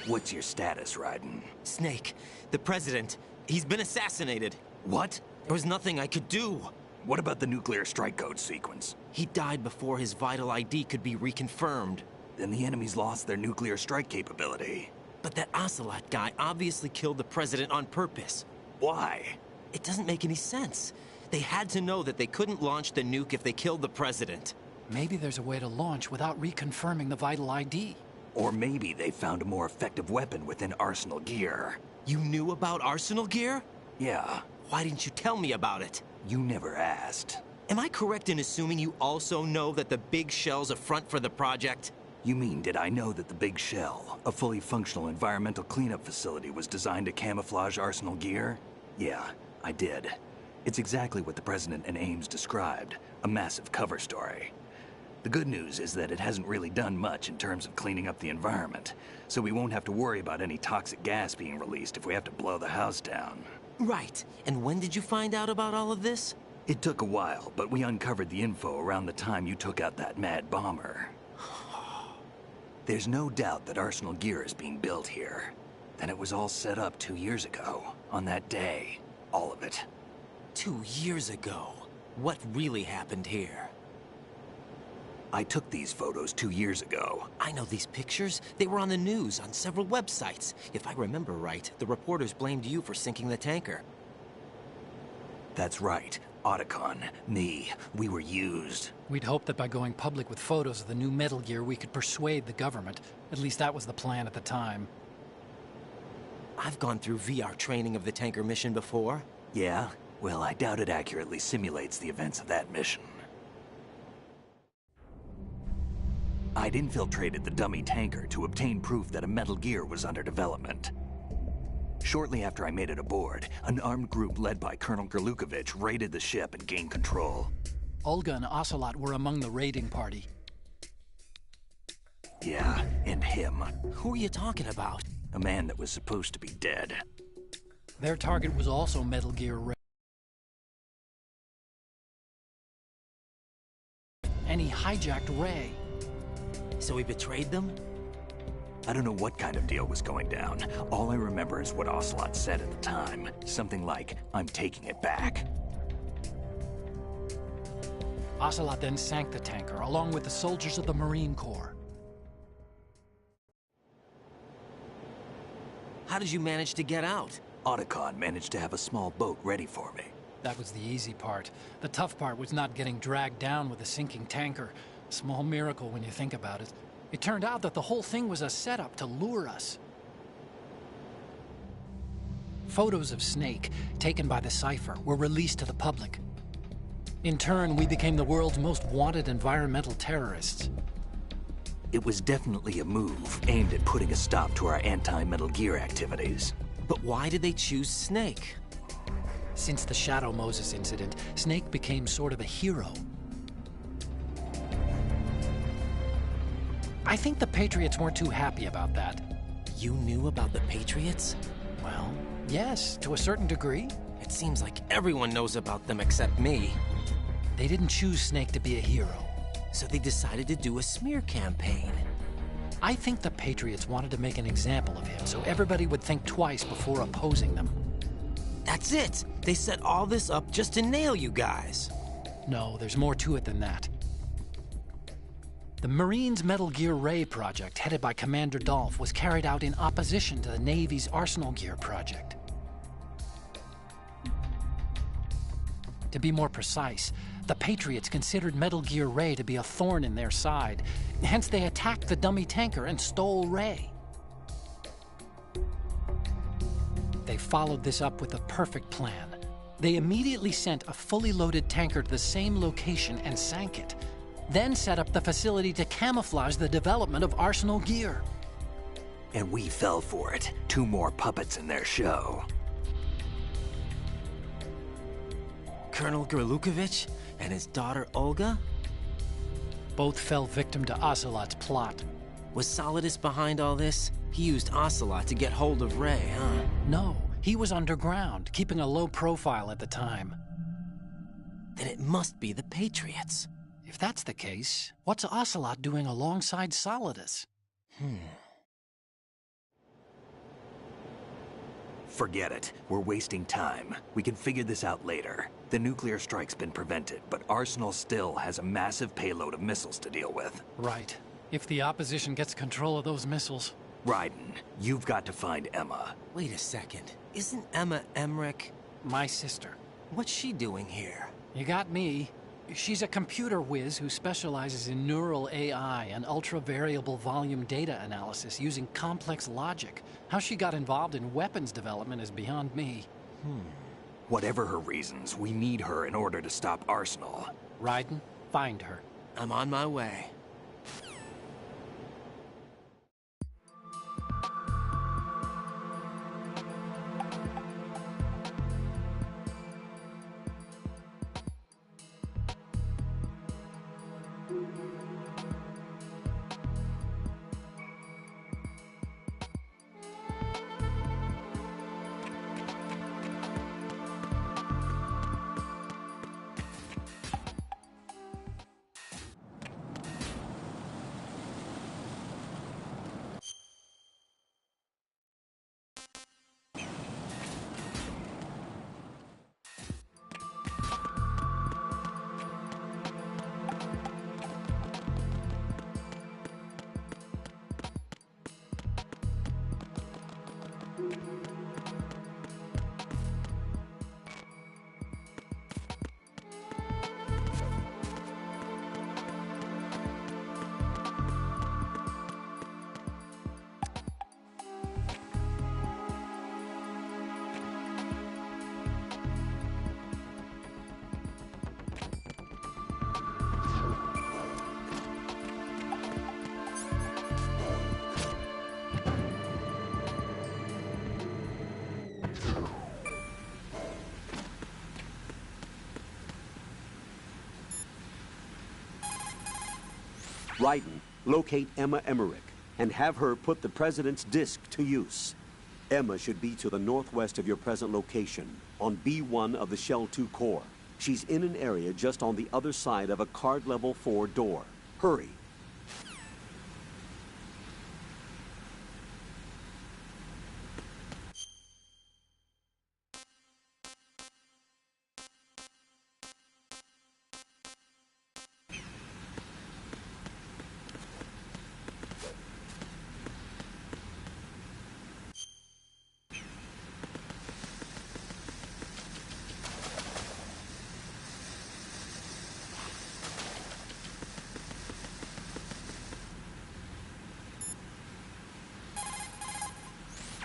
[SPEAKER 7] What's your status, Raiden?
[SPEAKER 5] Snake, the President, he's been assassinated.
[SPEAKER 7] What?
[SPEAKER 5] There was nothing I could do.
[SPEAKER 7] What about the nuclear strike code sequence?
[SPEAKER 5] He died before his vital ID could be reconfirmed.
[SPEAKER 7] Then the enemy's lost their nuclear strike capability.
[SPEAKER 5] But that Ocelot guy obviously killed the President on purpose.
[SPEAKER 7] Why?
[SPEAKER 5] It doesn't make any sense. They had to know that they couldn't launch the nuke if they killed the President.
[SPEAKER 3] Maybe there's a way to launch without reconfirming the vital ID.
[SPEAKER 7] Or maybe they found a more effective weapon within Arsenal gear.
[SPEAKER 5] You knew about Arsenal gear?
[SPEAKER 7] Yeah.
[SPEAKER 5] Why didn't you tell me about it?
[SPEAKER 7] You never asked.
[SPEAKER 5] Am I correct in assuming you also know that the Big Shell's a front for the project?
[SPEAKER 7] You mean, did I know that the Big Shell, a fully functional environmental cleanup facility, was designed to camouflage Arsenal gear? Yeah, I did. It's exactly what the President and Ames described, a massive cover story. The good news is that it hasn't really done much in terms of cleaning up the environment, so we won't have to worry about any toxic gas being released if we have to blow the house down.
[SPEAKER 5] Right. And when did you find out about all of this?
[SPEAKER 7] It took a while, but we uncovered the info around the time you took out that mad bomber. There's no doubt that Arsenal gear is being built here. Then it was all set up 2 years ago, on that day. All of it.
[SPEAKER 5] 2 years ago? What really happened here?
[SPEAKER 7] I took these photos 2 years ago.
[SPEAKER 5] I know these pictures. They were on the news, on several websites. If I remember right, the reporters blamed you for sinking the tanker.
[SPEAKER 7] That's right. Otacon, me, we were used.
[SPEAKER 3] We'd hoped that by going public with photos of the new Metal Gear, we could persuade the government. At least that was the plan at the time.
[SPEAKER 5] I've gone through VR training of the tanker mission before.
[SPEAKER 7] Yeah? Well, I doubt it accurately simulates the events of that mission. I'd infiltrated the dummy tanker to obtain proof that a Metal Gear was under development. Shortly after I made it aboard, an armed group led by Colonel Gerlukovich raided the ship and gained control.
[SPEAKER 3] Olga and Ocelot were among the raiding party.
[SPEAKER 7] Yeah, and him.
[SPEAKER 5] Who are you talking about?
[SPEAKER 7] A man that was supposed to be dead.
[SPEAKER 3] Their target was also Metal Gear. And he hijacked Ray.
[SPEAKER 5] So he betrayed them?
[SPEAKER 7] I don't know what kind of deal was going down. All I remember is what Ocelot said at the time. Something like, "I'm taking it back."
[SPEAKER 3] Ocelot then sank the tanker, along with the soldiers of the Marine Corps.
[SPEAKER 5] How did you manage to get out?
[SPEAKER 7] Otacon managed to have a small boat ready for me.
[SPEAKER 3] That was the easy part. The tough part was not getting dragged down with a sinking tanker. A small miracle when you think about it. It turned out that the whole thing was a setup to lure us. Photos of Snake, taken by the Cypher, were released to the public. In turn, we became the world's most wanted environmental terrorists.
[SPEAKER 7] It was definitely a move aimed at putting a stop to our anti-Metal Gear activities.
[SPEAKER 5] But why did they choose Snake?
[SPEAKER 3] Since the Shadow Moses incident, Snake became sort of a hero. I think the Patriots weren't too happy about that.
[SPEAKER 5] You knew about the Patriots?
[SPEAKER 3] Well, yes, to a certain degree.
[SPEAKER 5] It seems like everyone knows about them except me.
[SPEAKER 3] They didn't choose Snake to be a hero.
[SPEAKER 5] So they decided to do a smear campaign.
[SPEAKER 3] I think the Patriots wanted to make an example of him so everybody would think twice before opposing them.
[SPEAKER 5] That's it! They set all this up just to nail you guys.
[SPEAKER 3] No, there's more to it than that. The Marines' Metal Gear Ray project, headed by Commander Dolph, was carried out in opposition to the Navy's Arsenal Gear project. To be more precise, the Patriots considered Metal Gear Ray to be a thorn in their side. Hence, they attacked the dummy tanker and stole Ray. They followed this up with a perfect plan. They immediately sent a fully loaded tanker to the same location and sank it, then set up the facility to camouflage the development of Arsenal Gear.
[SPEAKER 7] And we fell for it. 2 more puppets in their show.
[SPEAKER 5] Colonel Gerlukovich and his daughter Olga?
[SPEAKER 3] Both fell victim to Ocelot's plot.
[SPEAKER 5] Was Solidus behind all this? He used Ocelot to get hold of Ray, huh?
[SPEAKER 3] No, he was underground, keeping a low profile at the time.
[SPEAKER 5] Then it must be the Patriots.
[SPEAKER 3] If that's the case, what's Ocelot doing alongside Solidus?
[SPEAKER 7] Forget it. We're wasting time. We can figure this out later. The nuclear strike's been prevented, but Arsenal still has a massive payload of missiles to deal with.
[SPEAKER 3] Right. If the opposition gets control of those missiles...
[SPEAKER 7] Raiden, you've got to find Emma.
[SPEAKER 5] Wait a second. Isn't Emma Emmerich?
[SPEAKER 3] My sister.
[SPEAKER 5] What's she doing here?
[SPEAKER 3] You got me. She's a computer whiz who specializes in neural AI and ultra-variable volume data analysis using complex logic. How she got involved in weapons development is beyond me.
[SPEAKER 7] Whatever her reasons, we need her in order to stop Arsenal.
[SPEAKER 3] Raiden, find her.
[SPEAKER 5] I'm on my way.
[SPEAKER 2] Raiden, locate Emma Emmerich and have her put the President's disc to use. Emma should be to the northwest of your present location, on B1 of the Shell 2 core. She's in an area just on the other side of a card level 4 door. Hurry.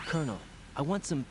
[SPEAKER 5] Colonel, I want some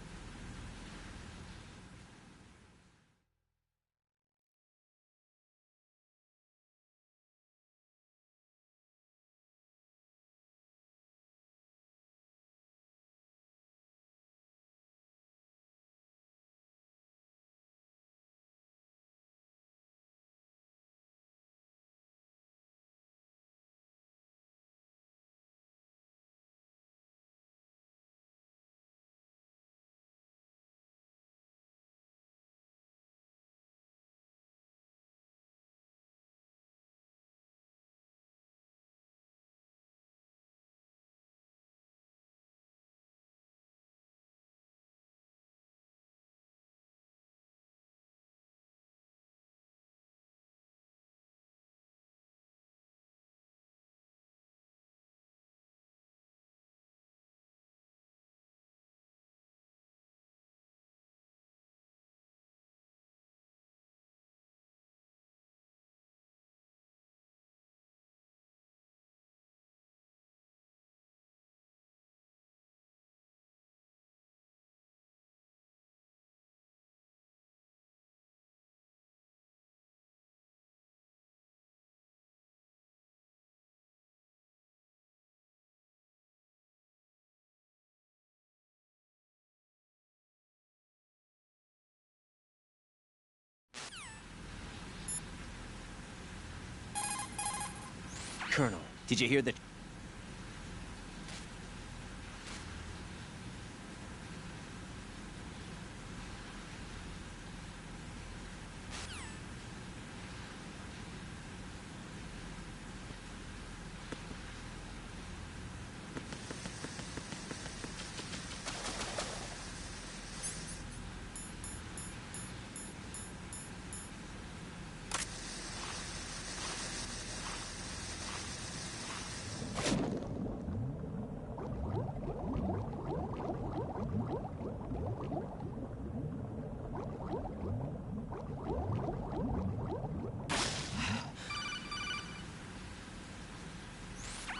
[SPEAKER 5] Colonel, did you hear that?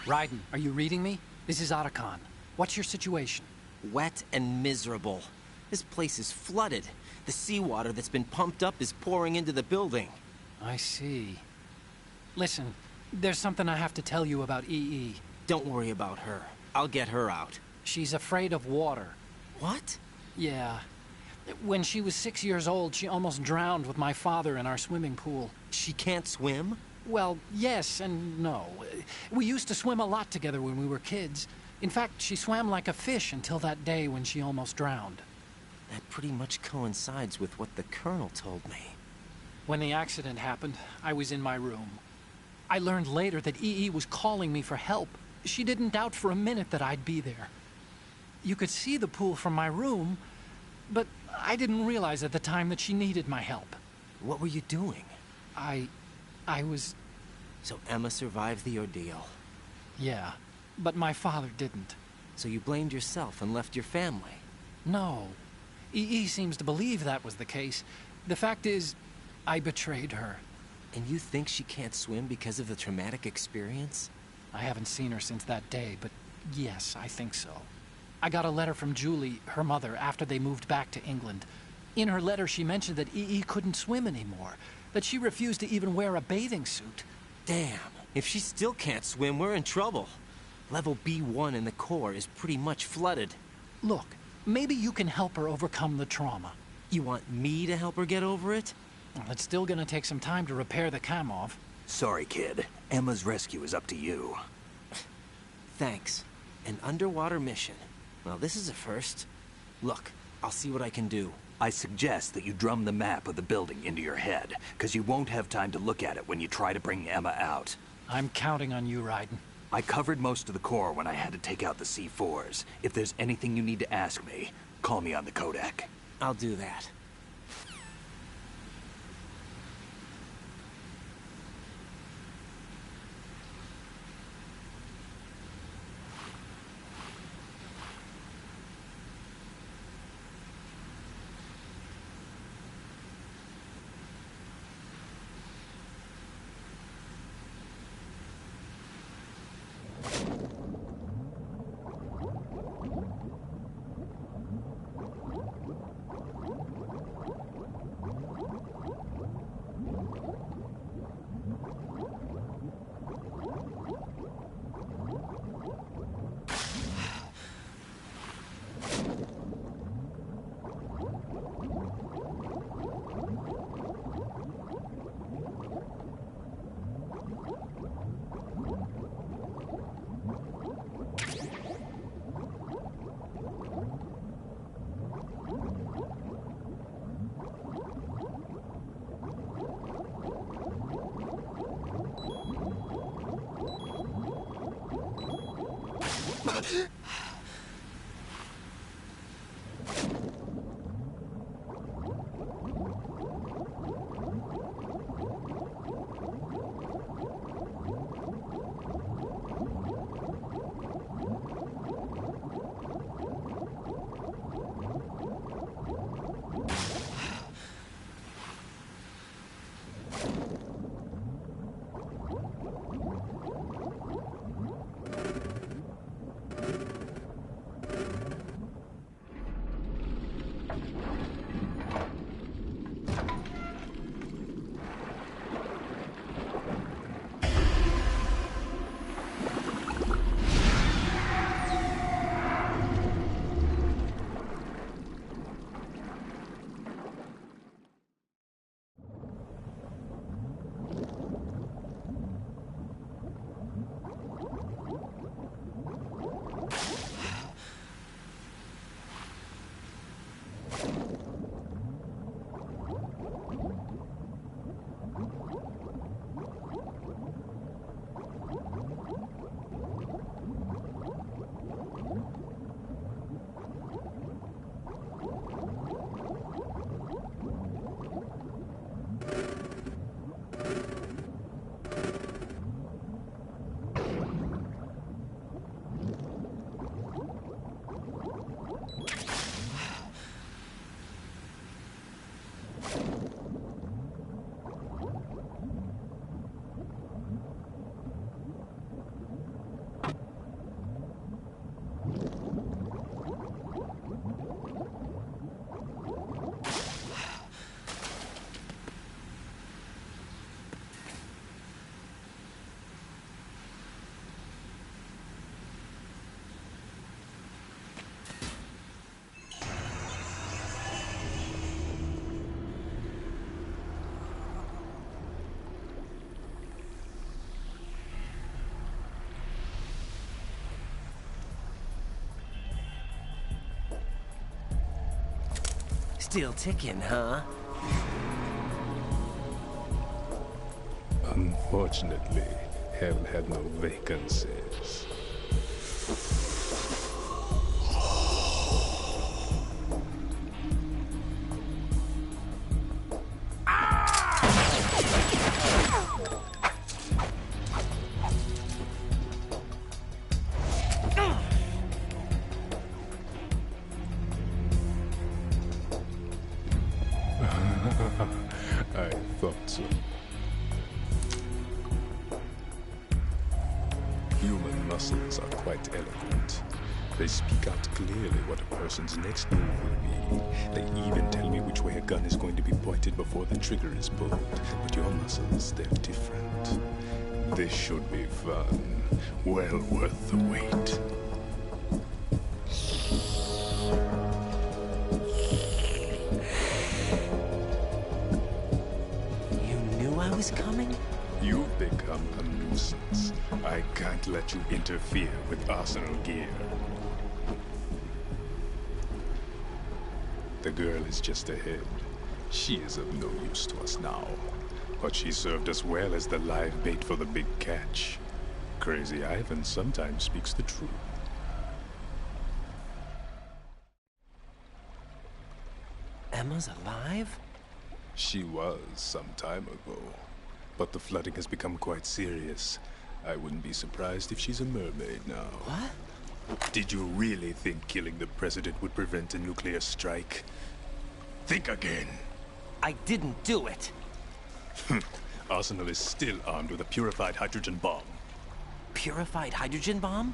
[SPEAKER 3] Raiden, are you reading me? This is Otacon. What's your situation?
[SPEAKER 5] Wet and miserable. This place is flooded. The seawater that's been pumped up is pouring into the building.
[SPEAKER 3] I see. Listen, there's something I have to tell you about EE.
[SPEAKER 5] Don't worry about her. I'll get her out.
[SPEAKER 3] She's afraid of water.
[SPEAKER 5] What?
[SPEAKER 3] Yeah. When she was 6 years old, she almost drowned with my father in our swimming pool.
[SPEAKER 5] She can't swim?
[SPEAKER 3] Well, yes and no. We used to swim a lot together when we were kids. In fact, she swam like a fish until that day when she almost drowned.
[SPEAKER 5] That pretty much coincides with what the Colonel told me.
[SPEAKER 3] When the accident happened, I was in my room. I learned later that EE was calling me for help. She didn't doubt for a minute that I'd be there. You could see the pool from my room, but I didn't realize at the time that she needed my help.
[SPEAKER 5] What were you doing?
[SPEAKER 3] I was...
[SPEAKER 5] So Emma survived the ordeal.
[SPEAKER 3] Yeah, but my father didn't.
[SPEAKER 5] So you blamed yourself and left your family?
[SPEAKER 3] No. EE seems to believe that was the case. The fact is, I betrayed her.
[SPEAKER 5] And you think she can't swim because of the traumatic experience?
[SPEAKER 3] I haven't seen her since that day, but yes, I think so. I got a letter from Julie, her mother, after they moved back to England. In her letter, she mentioned that EE couldn't swim anymore, that she refused to even wear a bathing suit.
[SPEAKER 5] Damn, if she still can't swim, we're in trouble. Level B1 in the core is pretty much flooded.
[SPEAKER 3] Look, maybe you can help her overcome the trauma.
[SPEAKER 5] You want me to help her get over it?
[SPEAKER 3] Well, it's still gonna take some time to repair the Kamov.
[SPEAKER 7] Sorry, kid. Emma's rescue is up to you.
[SPEAKER 5] Thanks. An underwater mission. Well, this is a first. Look, I'll see what I can do.
[SPEAKER 7] I suggest that you drum the map of the building into your head, because you won't have time to look at it when you try to bring Emma out.
[SPEAKER 3] I'm counting on you, Raiden.
[SPEAKER 7] I covered most of the core when I had to take out the C4s. If there's anything you need to ask me, call me on the Kodak.
[SPEAKER 5] I'll do that. Still ticking, huh?
[SPEAKER 10] Unfortunately, hell had no vacancies. I thought so. Human muscles are quite eloquent. They speak out clearly what a person's next move will be. They even tell me which way a gun is going to be pointed before the trigger is pulled. But your muscles, they're different. This should be fun. Well worth the wait.
[SPEAKER 5] Coming?
[SPEAKER 10] You've become a nuisance. I can't let you interfere with Arsenal gear. The girl is just ahead. She is of no use to us now. But she served us well as the live bait for the big catch. Crazy Ivan sometimes speaks the truth.
[SPEAKER 5] Emma's alive?
[SPEAKER 10] She was some time ago. But the flooding has become quite serious. I wouldn't be surprised if she's a mermaid now.
[SPEAKER 5] What?
[SPEAKER 10] Did you really think killing the president would prevent a nuclear strike? Think again.
[SPEAKER 5] I didn't do it.
[SPEAKER 10] Arsenal is still armed with a purified hydrogen bomb.
[SPEAKER 5] Purified hydrogen bomb?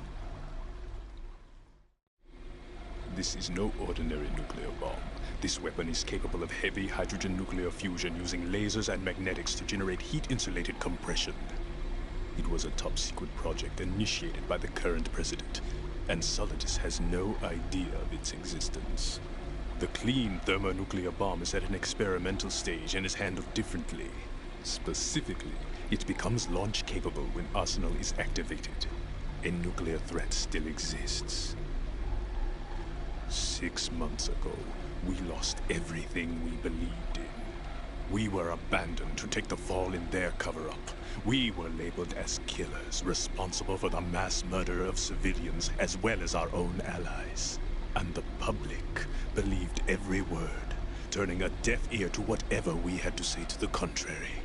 [SPEAKER 10] This is no ordinary nuclear bomb. This weapon is capable of heavy hydrogen nuclear fusion using lasers and magnetics to generate heat-insulated compression. It was a top-secret project initiated by the current president, and Solidus has no idea of its existence. The clean thermonuclear bomb is at an experimental stage and is handled differently. Specifically, it becomes launch-capable when Arsenal is activated. A nuclear threat still exists. 6 months ago, we lost everything we believed in. We were abandoned to take the fall in their cover-up. We were labeled as killers, responsible for the mass murder of civilians as well as our own allies. And the public believed every word, turning a deaf ear to whatever we had to say to the contrary.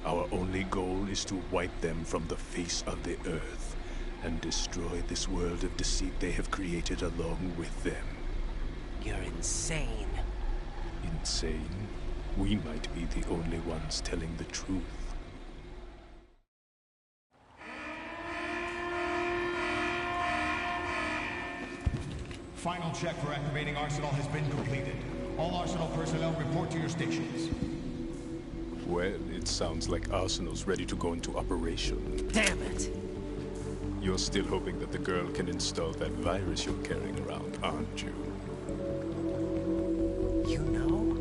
[SPEAKER 10] Our only goal is to wipe them from the face of the earth and destroy this world of deceit they have created along with them.
[SPEAKER 5] You're insane.
[SPEAKER 10] Insane? We might be the only ones telling the truth.
[SPEAKER 11] Final check for activating Arsenal has been completed. All Arsenal personnel report to your stations.
[SPEAKER 10] Well, it sounds like Arsenal's ready to go into operation.
[SPEAKER 5] Damn it!
[SPEAKER 10] You're still hoping that the girl can install that virus you're carrying around, aren't you?
[SPEAKER 5] You know?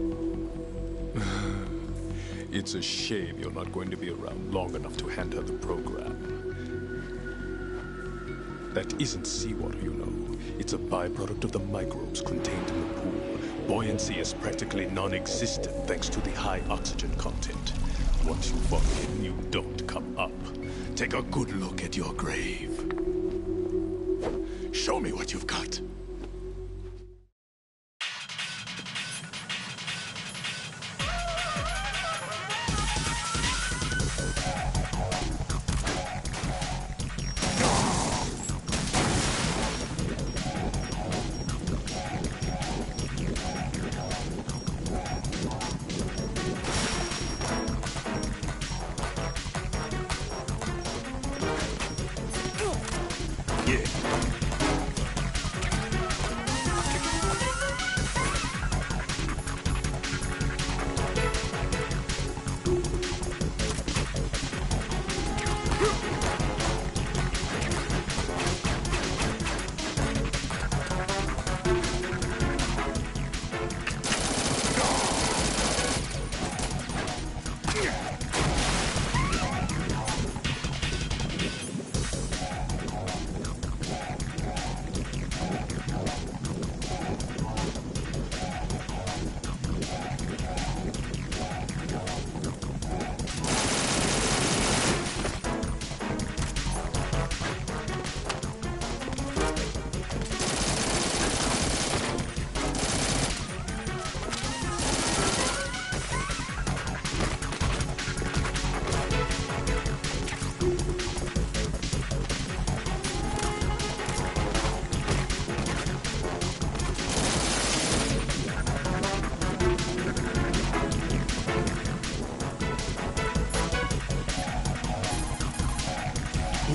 [SPEAKER 10] It's a shame you're not going to be around long enough to hand her the program. That isn't seawater, you know. It's a byproduct of the microbes contained in the pool. Buoyancy is practically non-existent thanks to the high oxygen content. Once you fall in, you don't come up. Take a good look at your grave. Show me what you've got.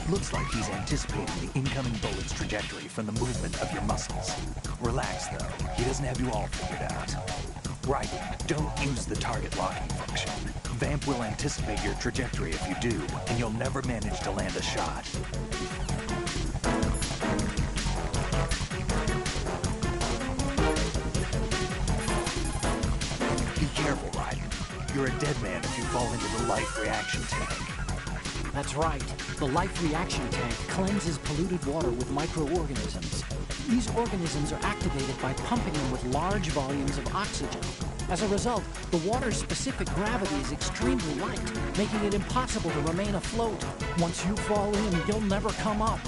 [SPEAKER 7] It looks like he's anticipating the incoming bullet's trajectory from the movement of your muscles. Relax, though. He doesn't have you all figured out. Right, don't use the target locking function. Vamp will anticipate your trajectory if you do, and you'll never manage to land a shot. Be careful, Raiden. You're a dead man if you fall into the life reaction tank.
[SPEAKER 3] That's right. The life reaction tank cleanses polluted water with microorganisms. These organisms are activated by pumping them with large volumes of oxygen. As a result, the water's specific gravity is extremely light, making it impossible to remain afloat. Once you fall in, you'll never come up.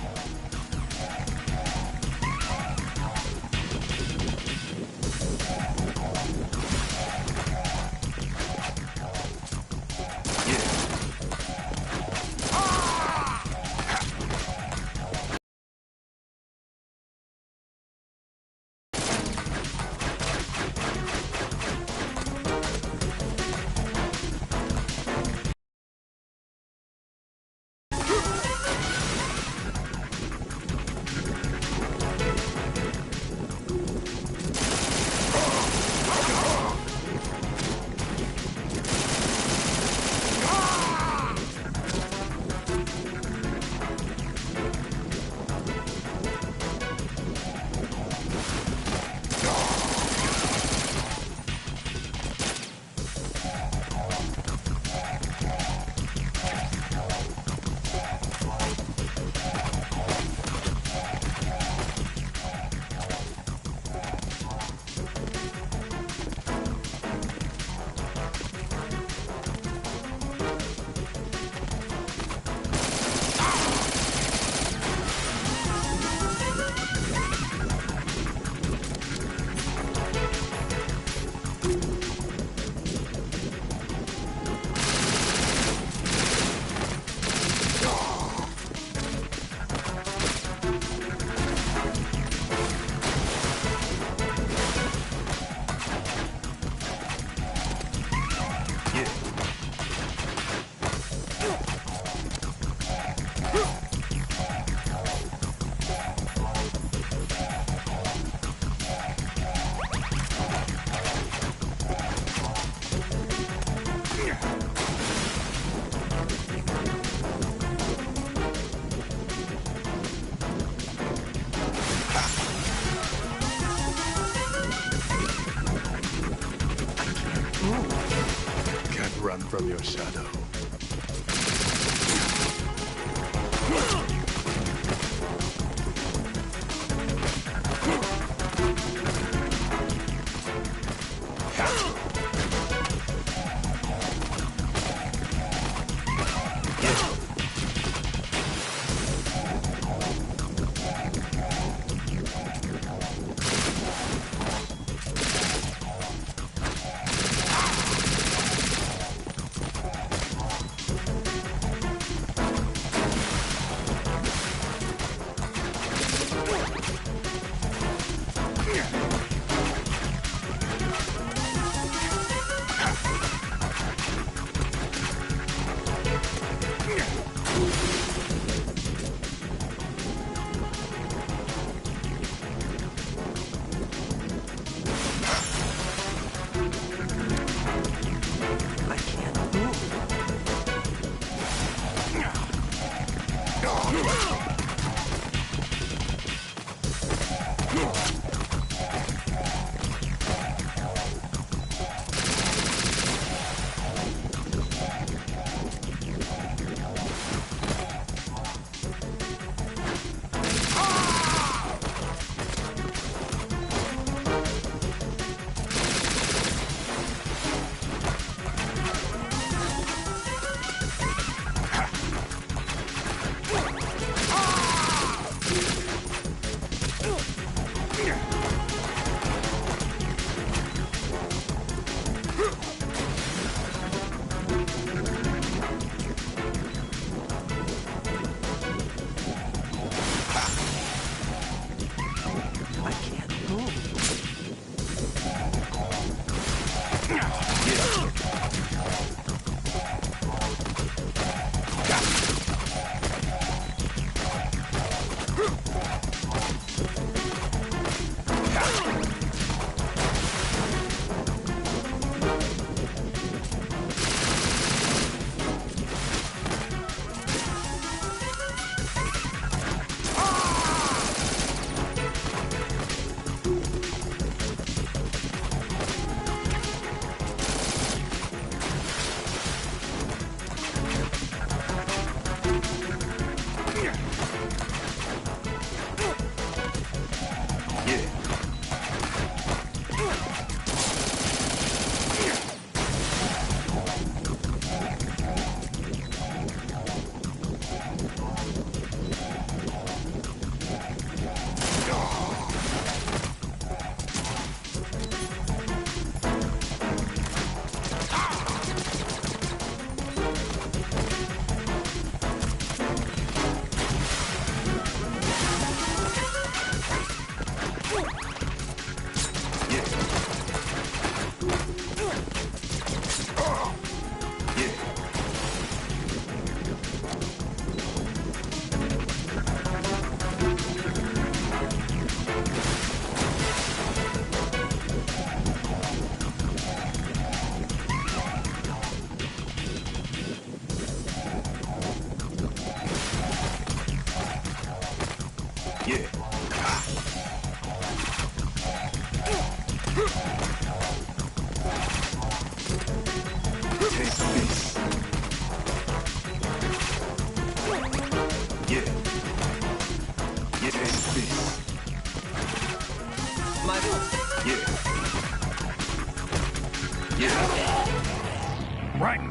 [SPEAKER 10] Run from your shadow.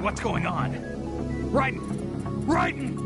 [SPEAKER 7] what's going on? Raiden! Raiden!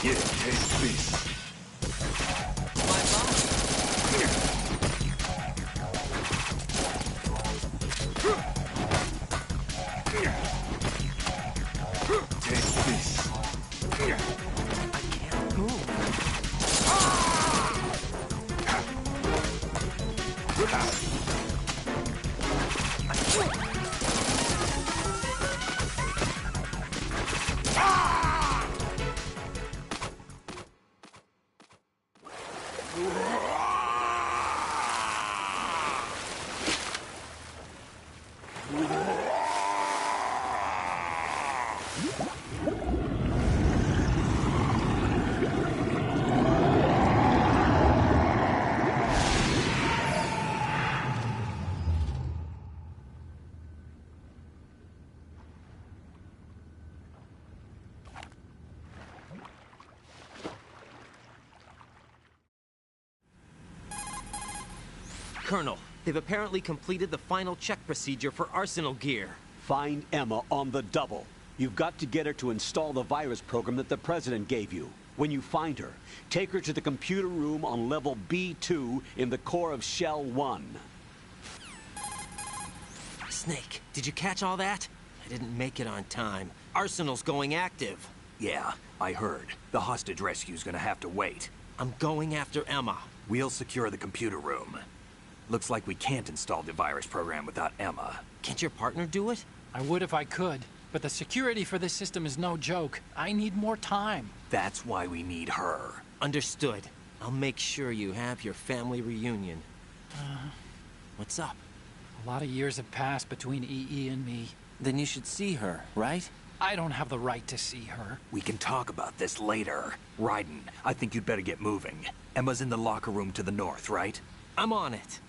[SPEAKER 10] Yeah, take this.
[SPEAKER 5] My body.
[SPEAKER 10] Take this.
[SPEAKER 5] I can't move. Colonel, they've apparently completed the final check procedure for arsenal gear.
[SPEAKER 2] Find Emma on the double. You've got to get her to install the virus program that the President gave you. When you find her, take her to the computer room on level B2 in the core of Shell 1.
[SPEAKER 5] Snake, did you catch all that? I didn't make it on time. Arsenal's going active.
[SPEAKER 7] Yeah, I heard. The hostage rescue's gonna have to wait.
[SPEAKER 5] I'm going after Emma.
[SPEAKER 7] We'll secure the computer room. Looks like we can't install the virus program without Emma.
[SPEAKER 5] Can't your partner do it?
[SPEAKER 3] I would if I could, but the security for this system is no joke. I need more time.
[SPEAKER 7] That's why we need her.
[SPEAKER 5] Understood. I'll make sure you have your family reunion. What's up?
[SPEAKER 3] A lot of years have passed between EE and me.
[SPEAKER 5] Then you should see her, right?
[SPEAKER 3] I don't have the right to see her.
[SPEAKER 7] We can talk about this later. Raiden, I think you'd better get moving. Emma's in the locker room to the north, right?
[SPEAKER 5] I'm on it.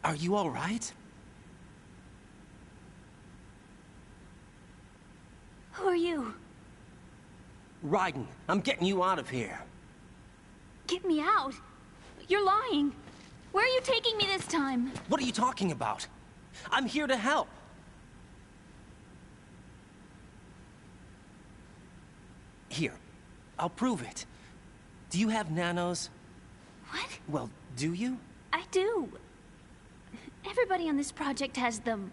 [SPEAKER 5] Are you all right?
[SPEAKER 12] Who are you?
[SPEAKER 5] Raiden, I'm getting you out of here.
[SPEAKER 12] Get me out? You're lying. Where are you taking me this time?
[SPEAKER 5] What are you talking about? I'm here to help. Here, I'll prove it. Do you have nanos?
[SPEAKER 12] What?
[SPEAKER 5] Well, do you?
[SPEAKER 12] I do. Everybody on this project has them.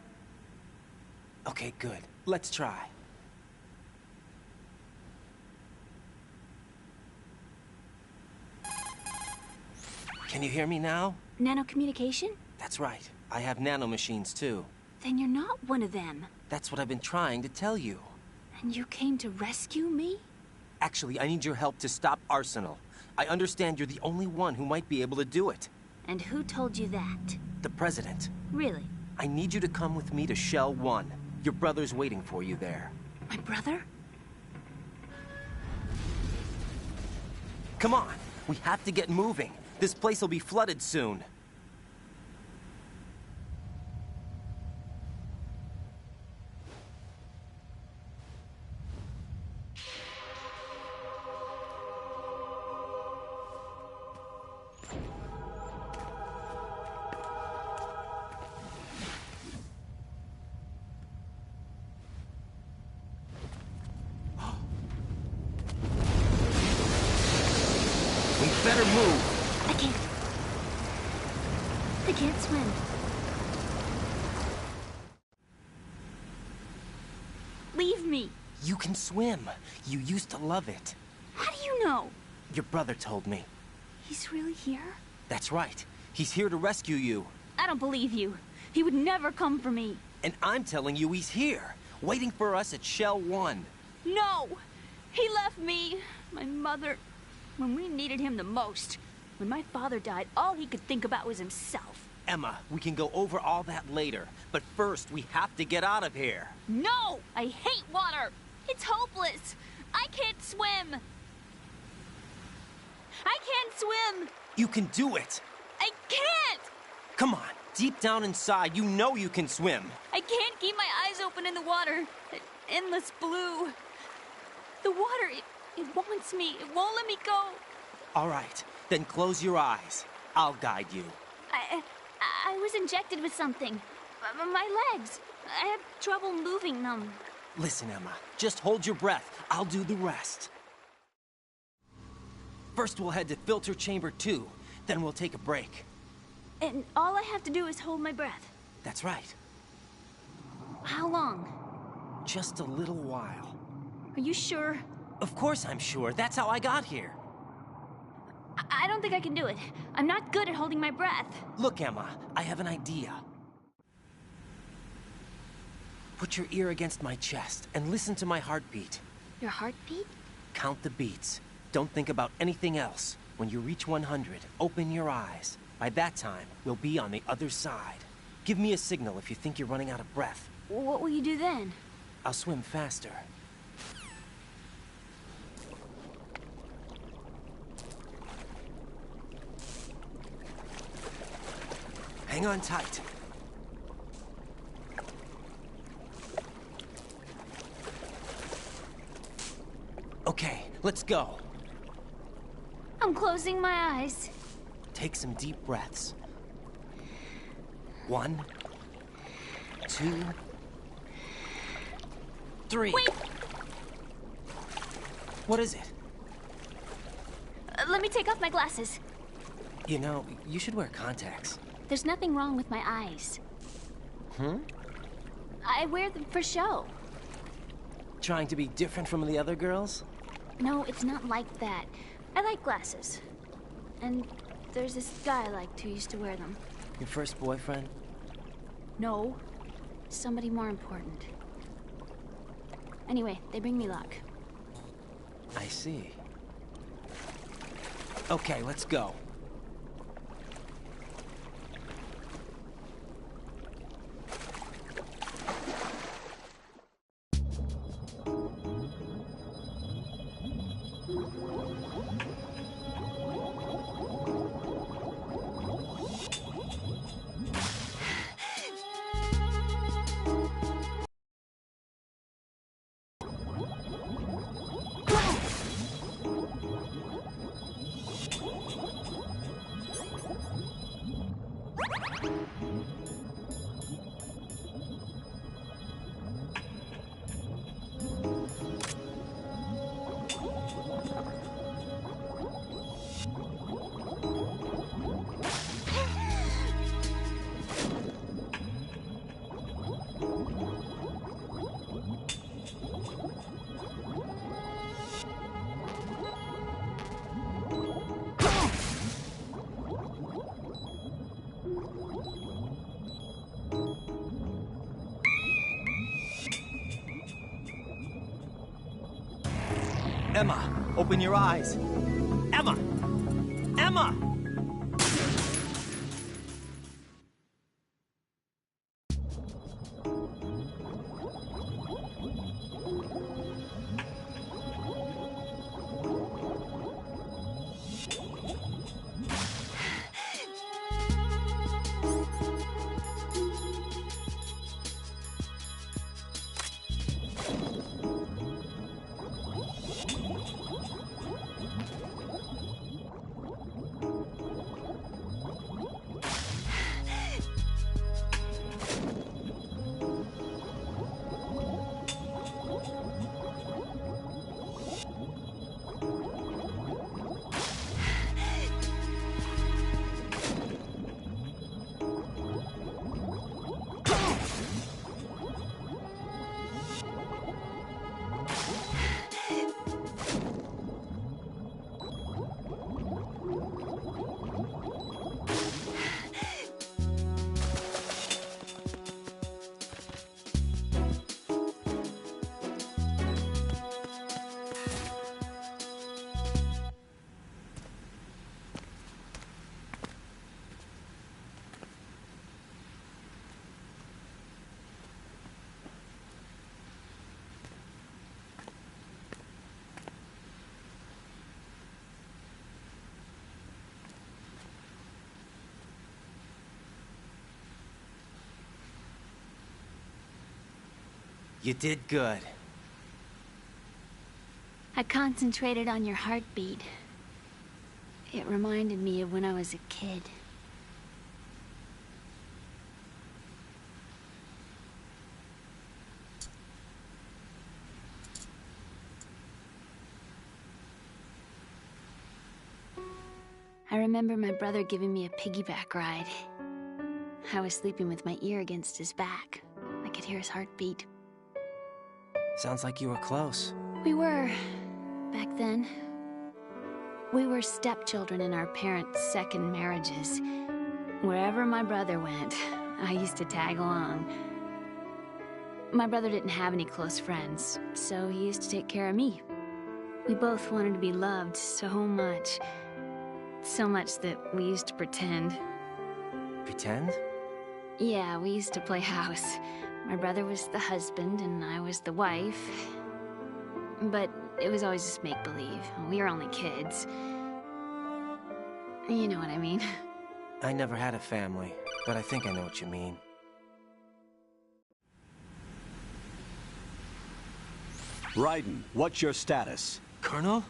[SPEAKER 5] Okay, good. Let's try. Can you hear me now?
[SPEAKER 12] Nanocommunication?
[SPEAKER 5] That's right. I have nanomachines too.
[SPEAKER 12] Then you're not one of them.
[SPEAKER 5] That's what I've been trying to tell you.
[SPEAKER 12] And you came to rescue me?
[SPEAKER 5] Actually, I need your help to stop Arsenal. I understand you're the only one who might be able to do it.
[SPEAKER 12] And who told you that?
[SPEAKER 5] The President.
[SPEAKER 12] Really?
[SPEAKER 5] I need you to come with me to Shell 1. Your brother's waiting for you there.
[SPEAKER 12] My brother?
[SPEAKER 5] Come on, we have to get moving. This place will be flooded soon. We better move.
[SPEAKER 12] I can't swim. Leave me.
[SPEAKER 5] You can swim. You used to love it.
[SPEAKER 12] How do you know?
[SPEAKER 5] Your brother told me.
[SPEAKER 12] He's really here?
[SPEAKER 5] That's right. He's here to rescue you.
[SPEAKER 12] I don't believe you. He would never come for me.
[SPEAKER 5] And I'm telling you he's here, waiting for us at Shell 1.
[SPEAKER 12] No! He left me, my mother, when we needed him the most. When my father died, all he could think about was himself.
[SPEAKER 5] Emma, we can go over all that later. But first, we have to get out of here.
[SPEAKER 12] No! I hate water! It's hopeless! I can't swim! I can't swim!
[SPEAKER 5] You can do it!
[SPEAKER 12] I can't!
[SPEAKER 5] Come on, deep down inside, you know you can swim.
[SPEAKER 12] I can't keep my eyes open in the water. That endless blue. The water, it wants me. It won't let me go.
[SPEAKER 5] All right, then close your eyes. I'll guide you.
[SPEAKER 12] I was injected with something. My legs. I have trouble moving them.
[SPEAKER 5] Listen, Emma, just hold your breath. I'll do the rest. First, we'll head to filter chamber 2. Then we'll take a break.
[SPEAKER 12] And all I have to do is hold my breath.
[SPEAKER 5] That's right.
[SPEAKER 12] How long?
[SPEAKER 5] Just a little while.
[SPEAKER 12] Are you sure?
[SPEAKER 5] Of course I'm sure. That's how I got here.
[SPEAKER 12] I don't think I can do it. I'm not good at holding my breath.
[SPEAKER 5] Look, Emma, I have an idea. Put your ear against my chest and listen to my heartbeat.
[SPEAKER 12] Your heartbeat?
[SPEAKER 5] Count the beats. Don't think about anything else. When you reach 100, open your eyes. By that time, we'll be on the other side. Give me a signal if you think you're running out of breath.
[SPEAKER 12] What will you do then?
[SPEAKER 5] I'll swim faster. Hang on tight. Okay, let's go.
[SPEAKER 12] I'm closing my eyes.
[SPEAKER 5] Take some deep breaths. 1, 2, 3.
[SPEAKER 12] Wait!
[SPEAKER 5] What is it?
[SPEAKER 12] Let me take off my glasses.
[SPEAKER 5] You know, you should wear contacts.
[SPEAKER 12] There's nothing wrong with my eyes.
[SPEAKER 5] Hmm?
[SPEAKER 12] I wear them for show.
[SPEAKER 5] Trying to be different from the other girls?
[SPEAKER 12] No, it's not like that. I like glasses. And there's this guy I liked who used to wear them.
[SPEAKER 5] Your first boyfriend?
[SPEAKER 12] No. Somebody more important. Anyway, they bring me luck.
[SPEAKER 5] I see. Okay, let's go. Emma, open your eyes. Emma! Emma! You did good.
[SPEAKER 12] I concentrated on your heartbeat. It reminded me of when I was a kid. I remember my brother giving me a piggyback ride. I was sleeping with my ear against his back. I could hear his heartbeat.
[SPEAKER 5] Sounds like you were close.
[SPEAKER 12] We were, back then. We were stepchildren in our parents' second marriages. Wherever my brother went, I used to tag along. My brother didn't have any close friends, so he used to take care of me. We both wanted to be loved so much. So much that we used to pretend.
[SPEAKER 5] Pretend?
[SPEAKER 12] Yeah, we used to play house. My brother was the husband and I was the wife. But it was always just make-believe. We were only kids. You know what I mean.
[SPEAKER 5] I never had a family, but I think I know what you mean.
[SPEAKER 2] Raiden, what's your status?
[SPEAKER 5] Colonel?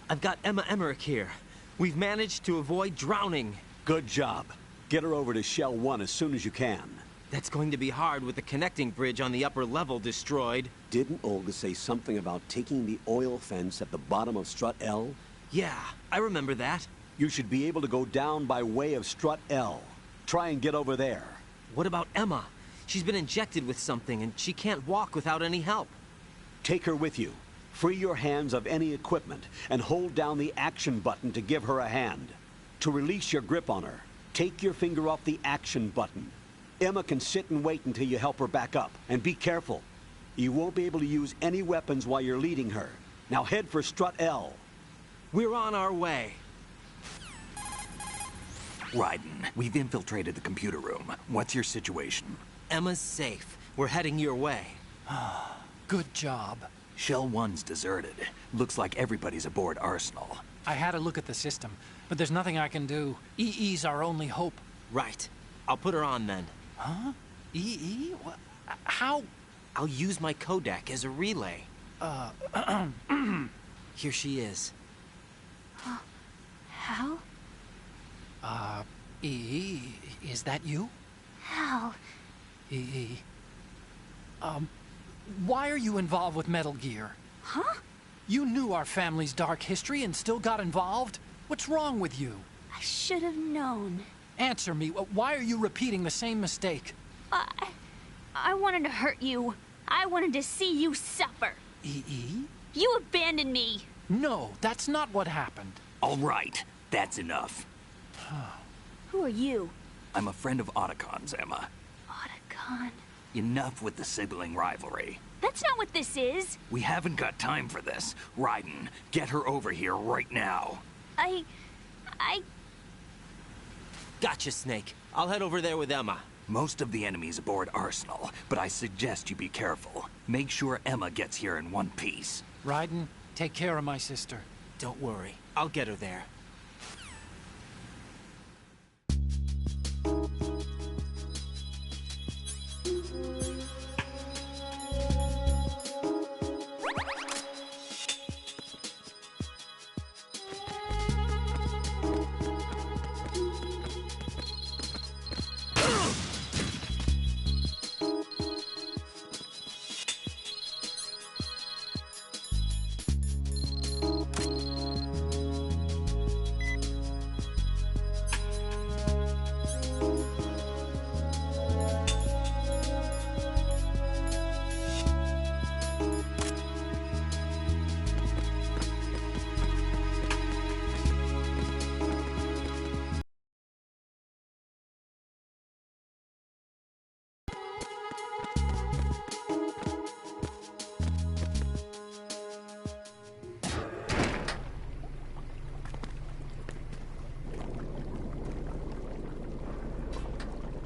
[SPEAKER 5] I've got Emma Emmerich here. We've managed to avoid drowning.
[SPEAKER 2] Good job. Get her over to Shell 1 as soon as you can.
[SPEAKER 5] That's going to be hard with the connecting bridge on the upper level destroyed.
[SPEAKER 2] Didn't Olga say something about taking the oil fence at the bottom of Strut L?
[SPEAKER 5] Yeah, I remember that.
[SPEAKER 2] You should be able to go down by way of Strut L. Try and get over there.
[SPEAKER 5] What about Emma? She's been injected with something and she can't walk without any help.
[SPEAKER 2] Take her with you. Free your hands of any equipment and hold down the action button to give her a hand. To release your grip on her, take your finger off the action button. Emma can sit and wait until you help her back up. And be careful. You won't be able to use any weapons while you're leading her. Now head for Strut L.
[SPEAKER 5] We're on our way.
[SPEAKER 7] Raiden, we've infiltrated the computer room. What's your situation?
[SPEAKER 5] Emma's safe. We're heading your way.
[SPEAKER 3] Good job.
[SPEAKER 7] Shell 1's deserted. Looks like everybody's aboard Arsenal.
[SPEAKER 3] I had a look at the system, but there's nothing I can do. EE's our only hope.
[SPEAKER 5] Right. I'll put her on then.
[SPEAKER 3] Huh? EE? What? How?
[SPEAKER 5] I'll use my Kodak as a relay. Here she is.
[SPEAKER 12] Hal?
[SPEAKER 3] EE, is that you?
[SPEAKER 12] Hal?
[SPEAKER 3] EE. Why are you involved with Metal Gear?
[SPEAKER 12] Huh?
[SPEAKER 3] You knew our family's dark history and still got involved? What's wrong with you?
[SPEAKER 12] I should have known.
[SPEAKER 3] Answer me. Why are you repeating the same mistake?
[SPEAKER 12] I wanted to hurt you. I wanted to see you suffer.
[SPEAKER 3] EE?
[SPEAKER 12] You abandoned me.
[SPEAKER 3] No, that's not what happened.
[SPEAKER 7] All right, that's enough.
[SPEAKER 12] Who are you?
[SPEAKER 7] I'm a friend of Otacon's, Emma.
[SPEAKER 12] Otacon?
[SPEAKER 7] Enough with the sibling rivalry.
[SPEAKER 12] That's not what this is.
[SPEAKER 7] We haven't got time for this. Raiden, get her over here right now.
[SPEAKER 12] I...
[SPEAKER 5] Gotcha, Snake. I'll head over there with Emma.
[SPEAKER 7] Most of the enemy's aboard Arsenal, but I suggest you be careful. Make sure Emma gets here in one piece.
[SPEAKER 3] Raiden, take care of my sister.
[SPEAKER 5] Don't worry. I'll get her there.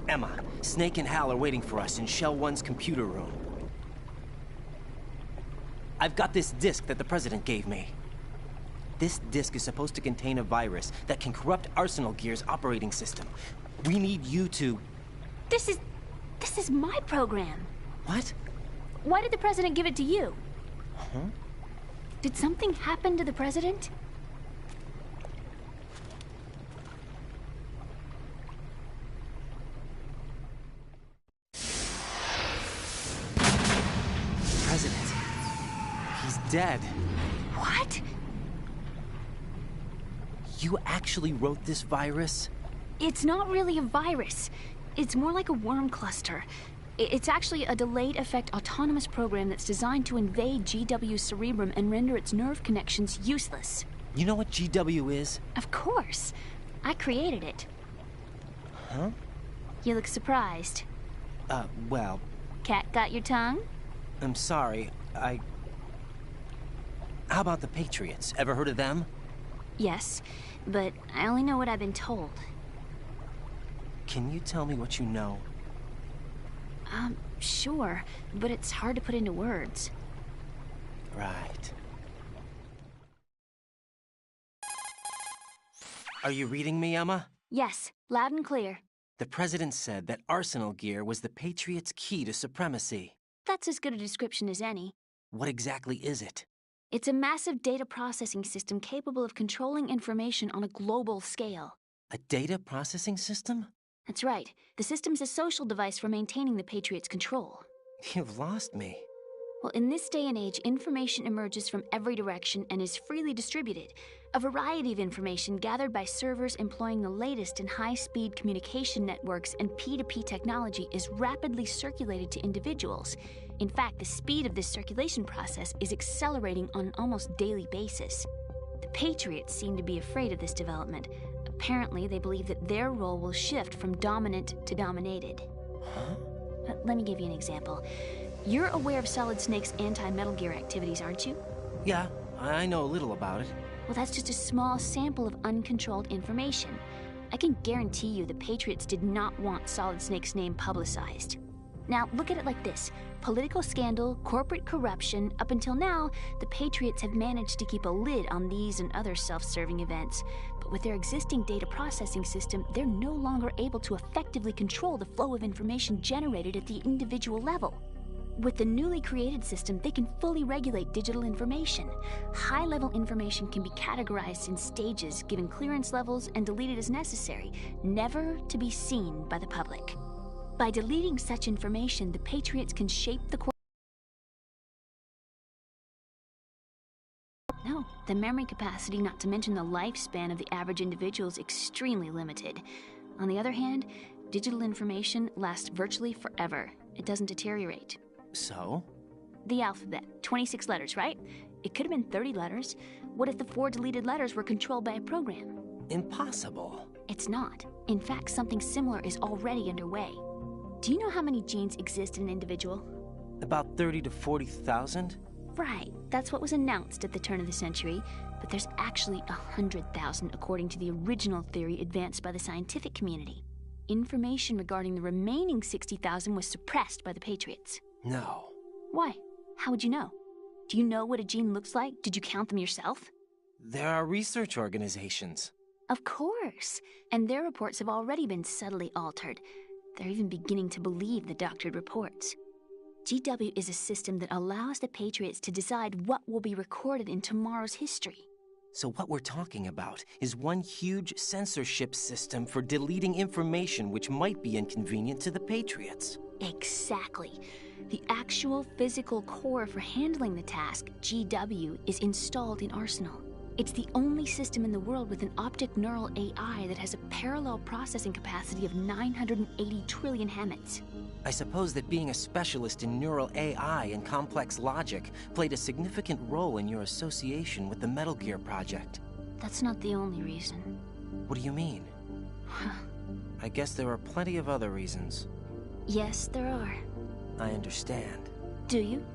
[SPEAKER 5] Emma, Snake and Hal are waiting for us in Shell 1's computer room. I've got this disk that the President gave me. This disk is supposed to contain a virus that can corrupt Arsenal Gear's operating system. We need you to...
[SPEAKER 12] This is my program.
[SPEAKER 5] What?
[SPEAKER 12] Why did the President give it to you?
[SPEAKER 5] Huh?
[SPEAKER 12] Did something happen to the President?
[SPEAKER 5] President. He's dead.
[SPEAKER 12] What?
[SPEAKER 5] You actually wrote this virus?
[SPEAKER 12] It's not really a virus. It's more like a worm cluster. It's actually a delayed effect autonomous program that's designed to invade GW's cerebrum and render its nerve connections useless.
[SPEAKER 5] You know what GW is?
[SPEAKER 12] Of course. I created it.
[SPEAKER 5] Huh?
[SPEAKER 12] You look surprised.
[SPEAKER 5] Well...
[SPEAKER 12] Cat got your tongue?
[SPEAKER 5] I'm sorry, How about the Patriots? Ever heard of them?
[SPEAKER 12] Yes, but I only know what I've been told.
[SPEAKER 5] Can you tell me what you know?
[SPEAKER 12] Sure, but it's hard to put into words.
[SPEAKER 5] Right. Are you reading me, Emma?
[SPEAKER 12] Yes, loud and clear.
[SPEAKER 5] The President said that Arsenal Gear was the Patriots' key to supremacy.
[SPEAKER 12] That's as good a description as any.
[SPEAKER 5] What exactly is it?
[SPEAKER 12] It's a massive data processing system capable of controlling information on a global scale.
[SPEAKER 5] A data processing system?
[SPEAKER 12] That's right. The system's a social device for maintaining the Patriots' control.
[SPEAKER 5] You've lost me.
[SPEAKER 12] Well, in this day and age, information emerges from every direction and is freely distributed. A variety of information gathered by servers employing the latest in high-speed communication networks and P2P technology is rapidly circulated to individuals. In fact, the speed of this circulation process is accelerating on an almost daily basis. The Patriots seem to be afraid of this development. Apparently, they believe that their role will shift from dominant to dominated.
[SPEAKER 5] Huh?
[SPEAKER 12] Let me give you an example. You're aware of Solid Snake's anti-Metal Gear activities, aren't you?
[SPEAKER 5] Yeah, I know a little about it.
[SPEAKER 12] Well, that's just a small sample of uncontrolled information. I can guarantee you the Patriots did not want Solid Snake's name publicized. Now, look at it like this. Political scandal, corporate corruption, up until now, the Patriots have managed to keep a lid on these and other self-serving events. But with their existing data processing system, they're no longer able to effectively control the flow of information generated at the individual level. With the newly created system, they can fully regulate digital information. High-level information can be categorized in stages, given clearance levels, and deleted as necessary, never to be seen by the public. By deleting such information, the Patriots can shape the course. No, the memory capacity, not to mention the lifespan of the average individual, is extremely limited. On the other hand, digital information lasts virtually forever. It doesn't deteriorate.
[SPEAKER 5] So?
[SPEAKER 12] The alphabet, 26 letters, right? It could have been 30 letters. What if the 4 deleted letters were controlled by a program?
[SPEAKER 5] Impossible.
[SPEAKER 12] It's not. In fact, something similar is already underway. Do you know how many genes exist in an individual?
[SPEAKER 5] About 30 to 40,000?
[SPEAKER 12] Right, that's what was announced at the turn of the century, but there's actually 100,000 according to the original theory advanced by the scientific community. Information regarding the remaining 60,000 was suppressed by the Patriots.
[SPEAKER 5] No.
[SPEAKER 12] Why? How would you know? Do you know what a gene looks like? Did you count them yourself?
[SPEAKER 5] There are research organizations.
[SPEAKER 12] Of course, and their reports have already been subtly altered. They're even beginning to believe the doctored reports. GW is a system that allows the Patriots to decide what will be recorded in tomorrow's history.
[SPEAKER 5] So what we're talking about is one huge censorship system for deleting information which might be inconvenient to the Patriots.
[SPEAKER 12] Exactly. The actual physical core for handling the task, GW, is installed in Arsenal. It's the only system in the world with an optic neural AI that has a parallel processing capacity of 980 trillion Hamets.
[SPEAKER 5] I suppose that being a specialist in neural AI and complex logic played a significant role in your association with the Metal Gear project.
[SPEAKER 12] That's not the only reason.
[SPEAKER 5] What do you mean? I guess there are plenty of other reasons.
[SPEAKER 12] Yes, there are.
[SPEAKER 5] I understand.
[SPEAKER 12] Do you?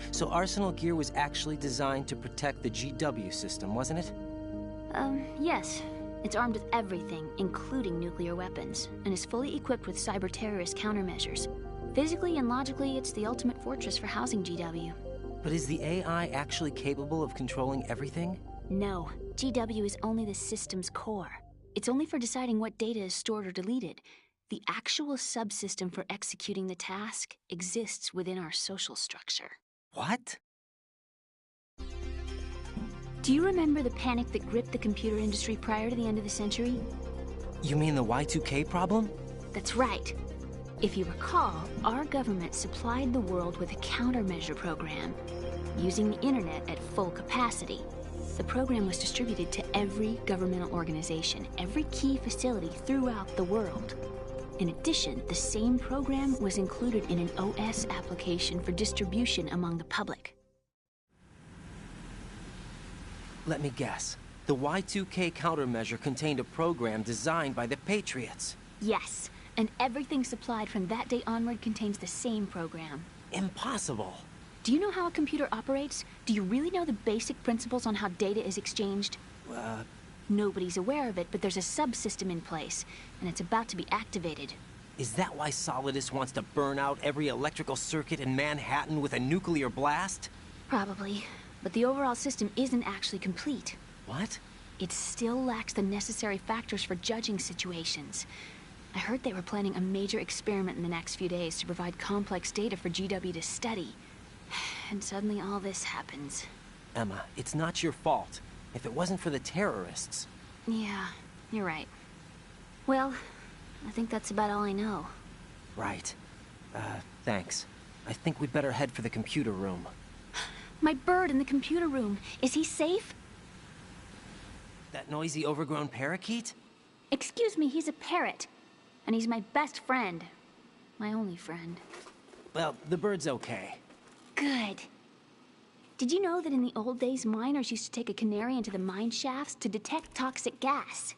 [SPEAKER 5] So Arsenal Gear was actually designed to protect the GW system, wasn't it?
[SPEAKER 12] Yes. It's armed with everything, including nuclear weapons, and is fully equipped with cyber-terrorist countermeasures. Physically and logically, it's the ultimate fortress for housing GW.
[SPEAKER 5] But is the AI actually capable of controlling everything?
[SPEAKER 12] No. GW is only the system's core. It's only for deciding what data is stored or deleted. The actual subsystem for executing the task exists within our social structure.
[SPEAKER 5] What?
[SPEAKER 12] Do you remember the panic that gripped the computer industry prior to the end of the century?
[SPEAKER 5] You mean the Y2K problem?
[SPEAKER 12] That's right. If you recall, our government supplied the world with a countermeasure program, using the internet at full capacity. The program was distributed to every governmental organization, every key facility throughout the world. In addition, the same program was included in an OS application for distribution among the public.
[SPEAKER 5] Let me guess. The Y2K countermeasure contained a program designed by the Patriots.
[SPEAKER 12] Yes, and everything supplied from that day onward contains the same program.
[SPEAKER 5] Impossible.
[SPEAKER 12] Do you know how a computer operates? Do you really know the basic principles on how data is exchanged? Nobody's aware of it, but there's a subsystem in place, and it's about to be activated.
[SPEAKER 5] Is that why Solidus wants to burn out every electrical circuit in Manhattan with a nuclear blast?
[SPEAKER 12] Probably, but the overall system isn't actually complete.
[SPEAKER 5] What?
[SPEAKER 12] It still lacks the necessary factors for judging situations. I heard they were planning a major experiment in the next few days to provide complex data for GW to study. And suddenly all this happens.
[SPEAKER 5] Emma, it's not your fault. If it wasn't for the terrorists...
[SPEAKER 12] Yeah, you're right. Well, I think that's about all I know.
[SPEAKER 5] Right. Thanks. I think we'd better head for the computer room.
[SPEAKER 12] My bird in the computer room. Is he safe?
[SPEAKER 5] That noisy, overgrown parakeet?
[SPEAKER 12] Excuse me, he's a parrot. And he's my best friend. My only friend.
[SPEAKER 5] Well, the bird's okay.
[SPEAKER 12] Good. Did you know that in the old days, miners used to take a canary into the mine shafts to detect toxic gas?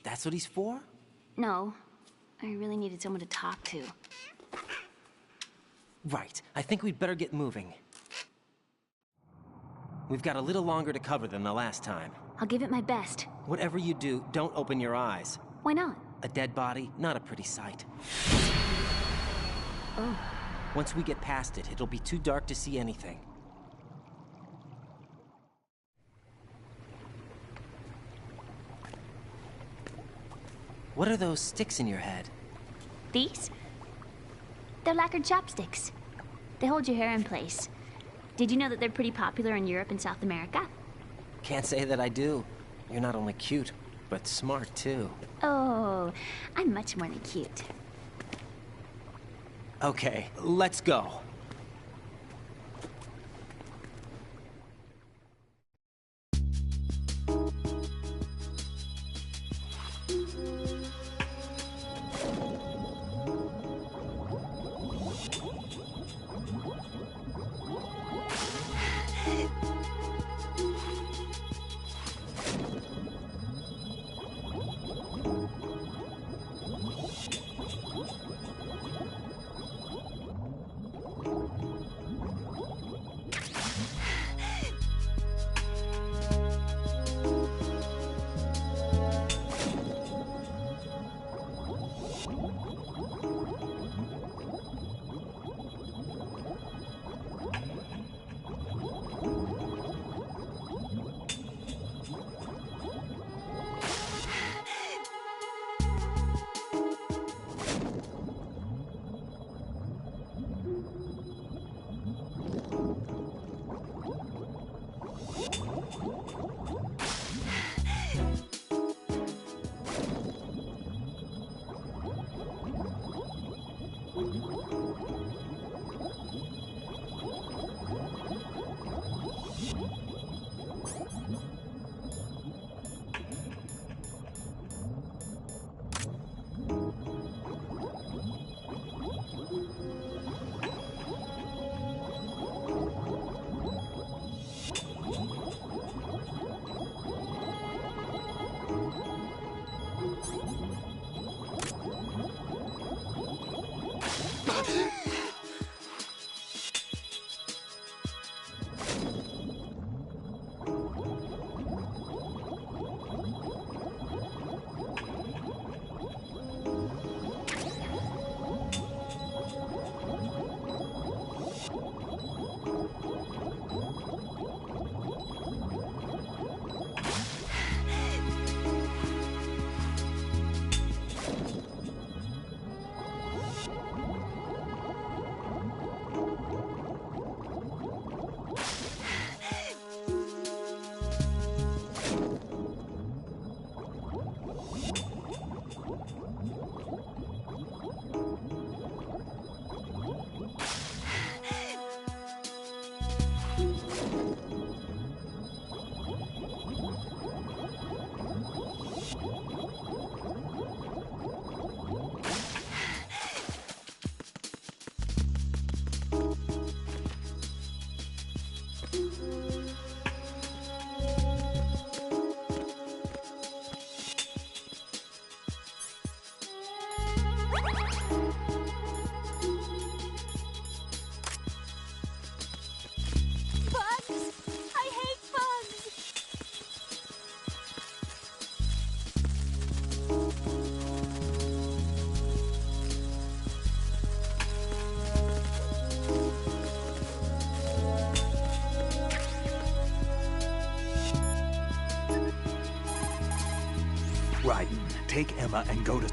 [SPEAKER 5] That's what he's for?
[SPEAKER 12] No. I really needed someone to talk to.
[SPEAKER 5] Right. I think we'd better get moving. We've got a little longer to cover than the last time.
[SPEAKER 12] I'll give it my best.
[SPEAKER 5] Whatever you do, don't open your eyes.
[SPEAKER 12] Why not?
[SPEAKER 5] A dead body, not a pretty sight.
[SPEAKER 12] Oh.
[SPEAKER 5] Once we get past it, it'll be too dark to see anything. What are those sticks in your head?
[SPEAKER 12] These? They're lacquered chopsticks. They hold your hair in place. Did you know that they're pretty popular in Europe and South America?
[SPEAKER 5] Can't say that I do. You're not only cute, but smart too.
[SPEAKER 12] Oh, I'm much more than cute.
[SPEAKER 5] Okay, let's go.
[SPEAKER 7] Raiden, take Emma and go to...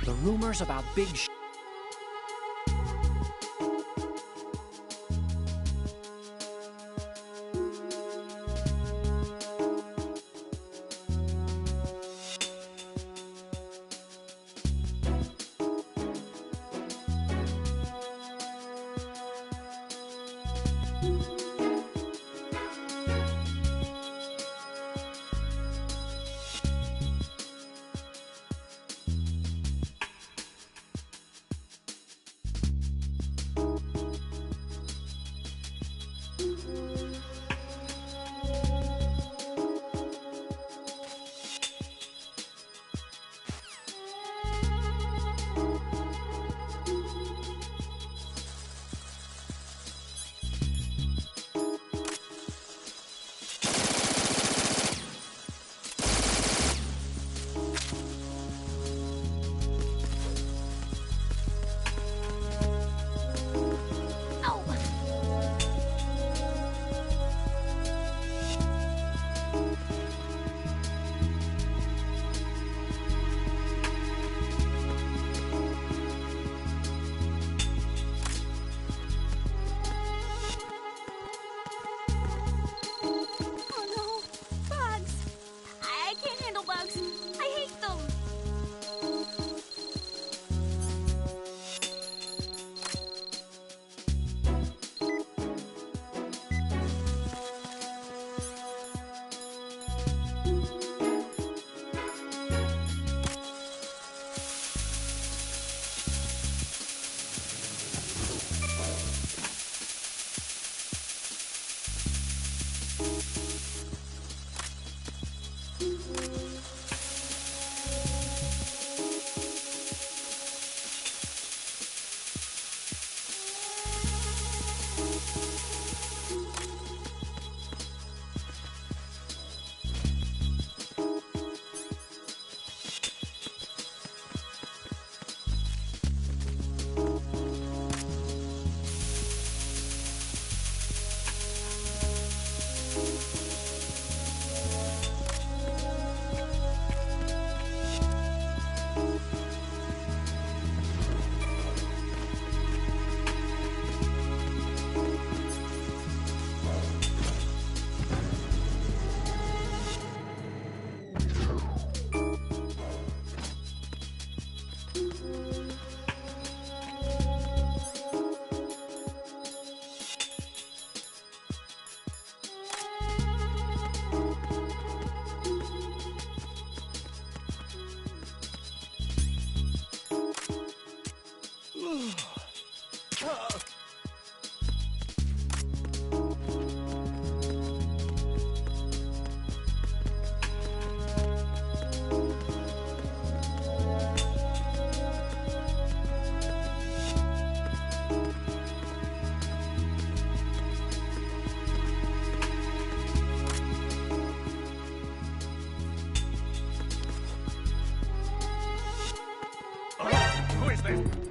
[SPEAKER 3] The rumors about Big
[SPEAKER 7] Who is this?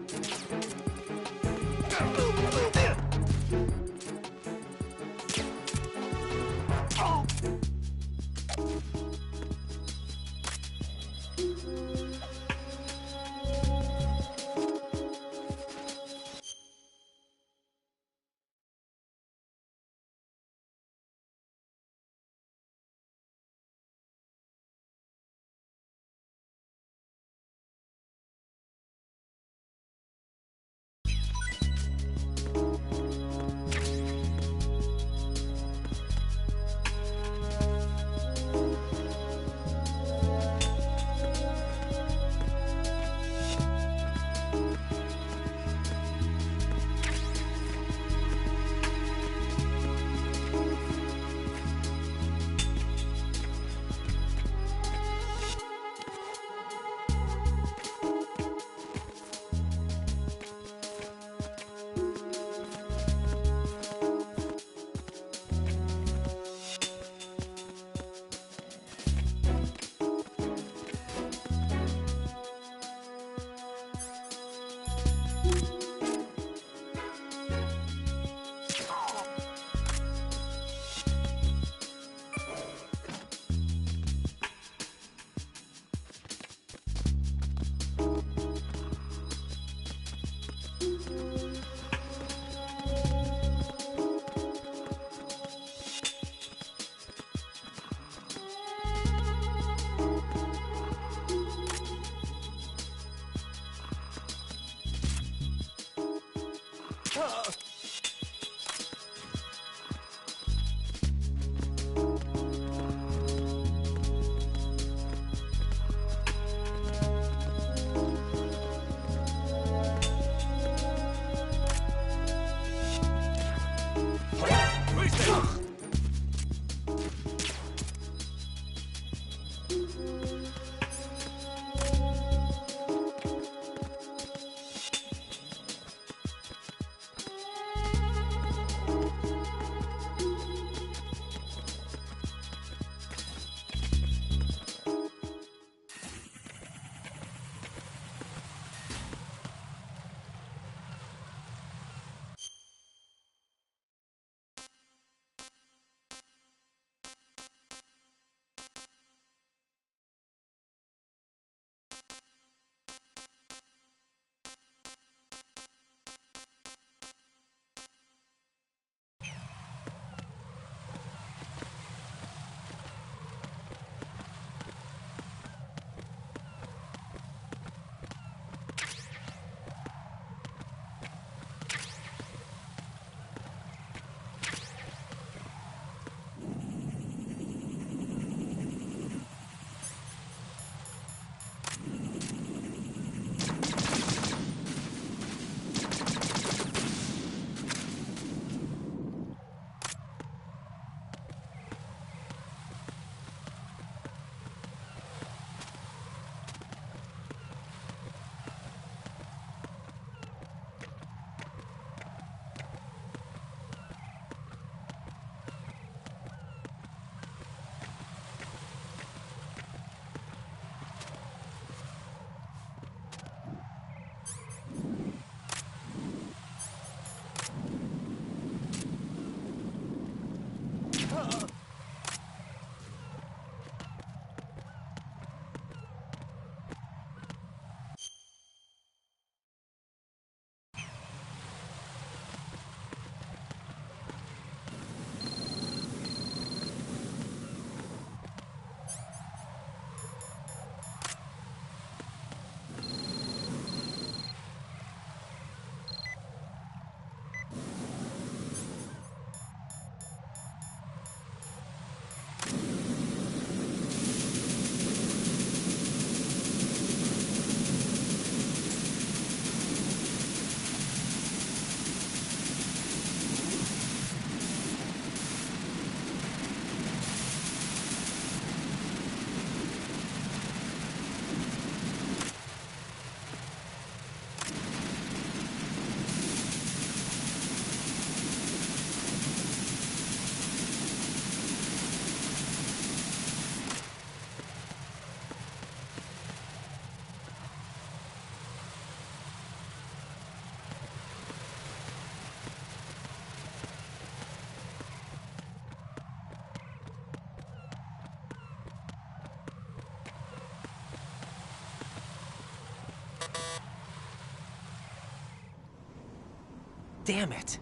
[SPEAKER 5] Damn it!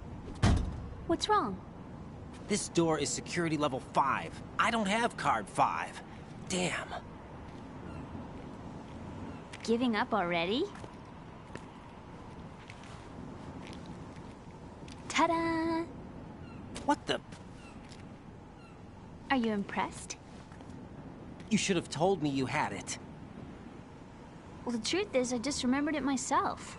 [SPEAKER 12] What's wrong?
[SPEAKER 5] This door is security level 5. I don't have card 5. Damn.
[SPEAKER 12] Giving up already? Ta-da!
[SPEAKER 5] What the?
[SPEAKER 12] Are you impressed?
[SPEAKER 5] You should have told me you had it.
[SPEAKER 12] Well, the truth is, I just remembered it myself.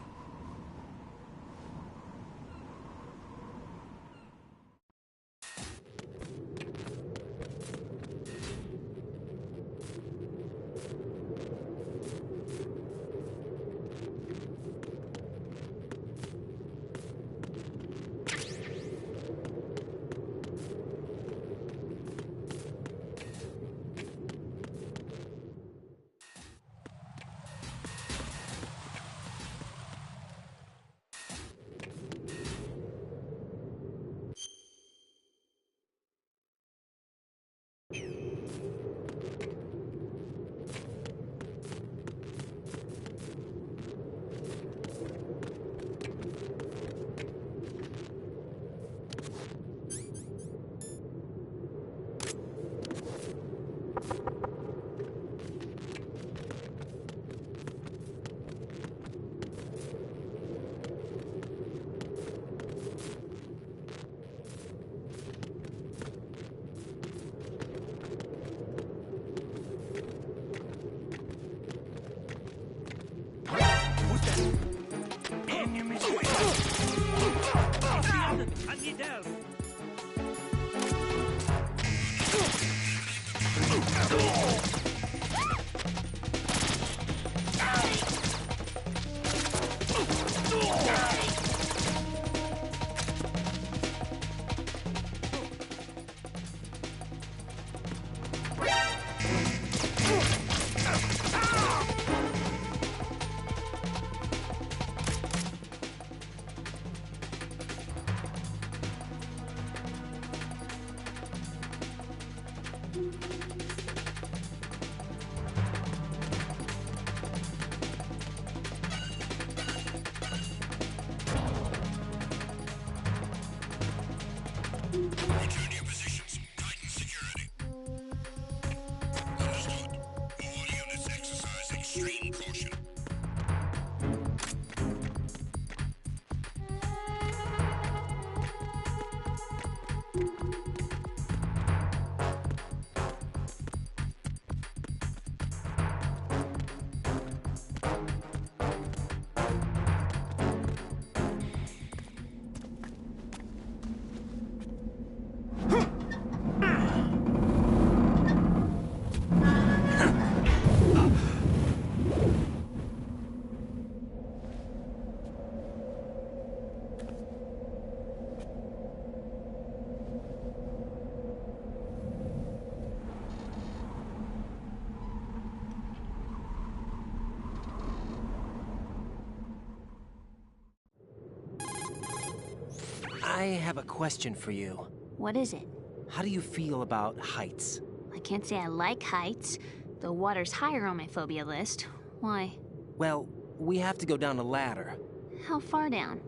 [SPEAKER 5] I have a question for you.
[SPEAKER 12] What is it?
[SPEAKER 5] How do you feel about heights?
[SPEAKER 12] I can't say I like heights. The water's higher on my phobia list. Why?
[SPEAKER 5] Well, we have to go down a ladder.
[SPEAKER 12] How far down?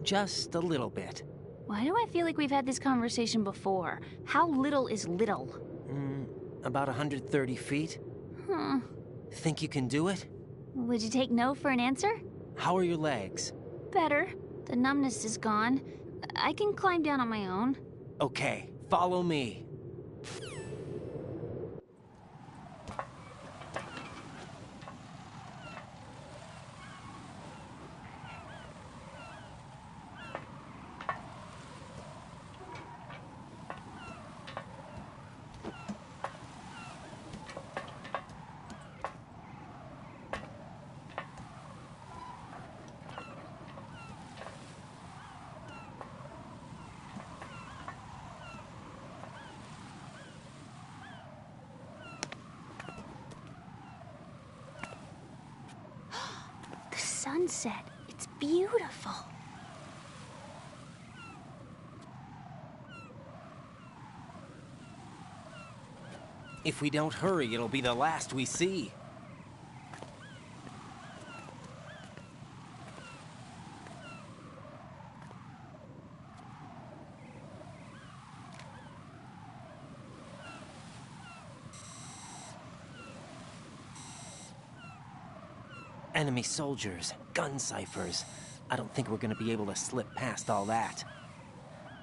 [SPEAKER 5] Just a little bit.
[SPEAKER 12] Why do I feel like we've had this conversation before? How little is little?
[SPEAKER 5] About 130 feet. Think you can do it?
[SPEAKER 12] Would you take no for an answer?
[SPEAKER 5] How are your legs?
[SPEAKER 12] Better. The numbness is gone. I can climb down on my own.
[SPEAKER 5] Okay, follow me.
[SPEAKER 12] Sunset. It's beautiful.
[SPEAKER 5] If we don't hurry, it'll be the last we see. Enemy soldiers, gun ciphers. I don't think we're gonna be able to slip past all that.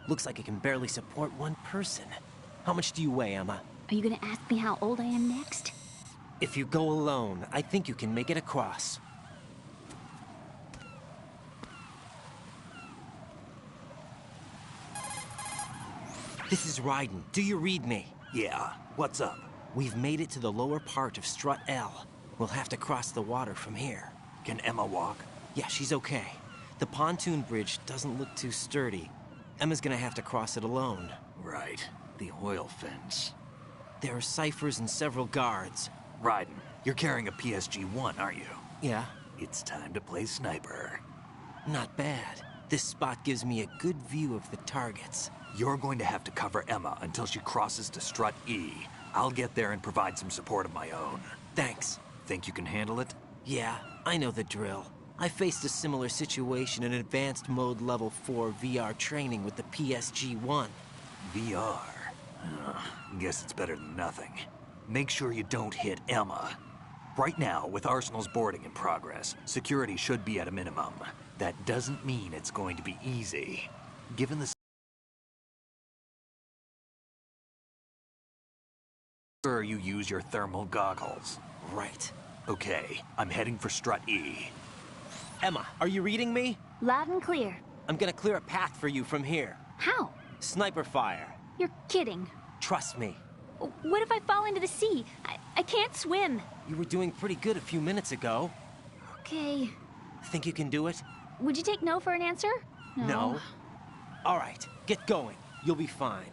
[SPEAKER 5] Looks like it can barely support one person. How much do you weigh, Emma?
[SPEAKER 12] Are you gonna ask me how old I am next?
[SPEAKER 5] If you go alone, I think you can make it across. This is Raiden. Do you read me?
[SPEAKER 7] Yeah, what's up?
[SPEAKER 5] We've made it to the lower part of Strut L. We'll have to cross the water from here.
[SPEAKER 7] Can Emma walk?
[SPEAKER 5] Yeah, she's okay. The pontoon bridge doesn't look too sturdy. Emma's gonna have to cross it alone.
[SPEAKER 7] Right. The oil fence.
[SPEAKER 5] There are ciphers and several guards.
[SPEAKER 7] Raiden, you're carrying a PSG-1, aren't you?
[SPEAKER 5] Yeah.
[SPEAKER 7] It's time to play sniper.
[SPEAKER 5] Not bad. This spot gives me a good view of the targets.
[SPEAKER 7] You're going to have to cover Emma until she crosses to Strut E. I'll get there and provide some support of my own.
[SPEAKER 5] Thanks.
[SPEAKER 7] Think you can handle it?
[SPEAKER 5] Yeah, I know the drill. I faced a similar situation in Advanced Mode Level 4 VR training with the PSG-1.
[SPEAKER 7] VR? Guess it's better than nothing. Make sure you don't hit Emma. Right now, with Arsenal's boarding in progress, security should be at a minimum. That doesn't mean it's going to be easy. Given the... Sure, you use your thermal goggles.
[SPEAKER 5] Right.
[SPEAKER 7] Okay, I'm heading for Strut E.
[SPEAKER 5] Emma, are you reading me?
[SPEAKER 12] Loud and clear.
[SPEAKER 5] I'm gonna clear a path for you from here.
[SPEAKER 12] How?
[SPEAKER 5] Sniper fire.
[SPEAKER 12] You're kidding.
[SPEAKER 5] Trust me.
[SPEAKER 12] What if I fall into the sea? I can't swim.
[SPEAKER 5] You were doing pretty good a few minutes ago.
[SPEAKER 12] Okay.
[SPEAKER 5] Think you can do it?
[SPEAKER 12] Would you take no for an answer?
[SPEAKER 5] No. All right, get going. You'll be fine.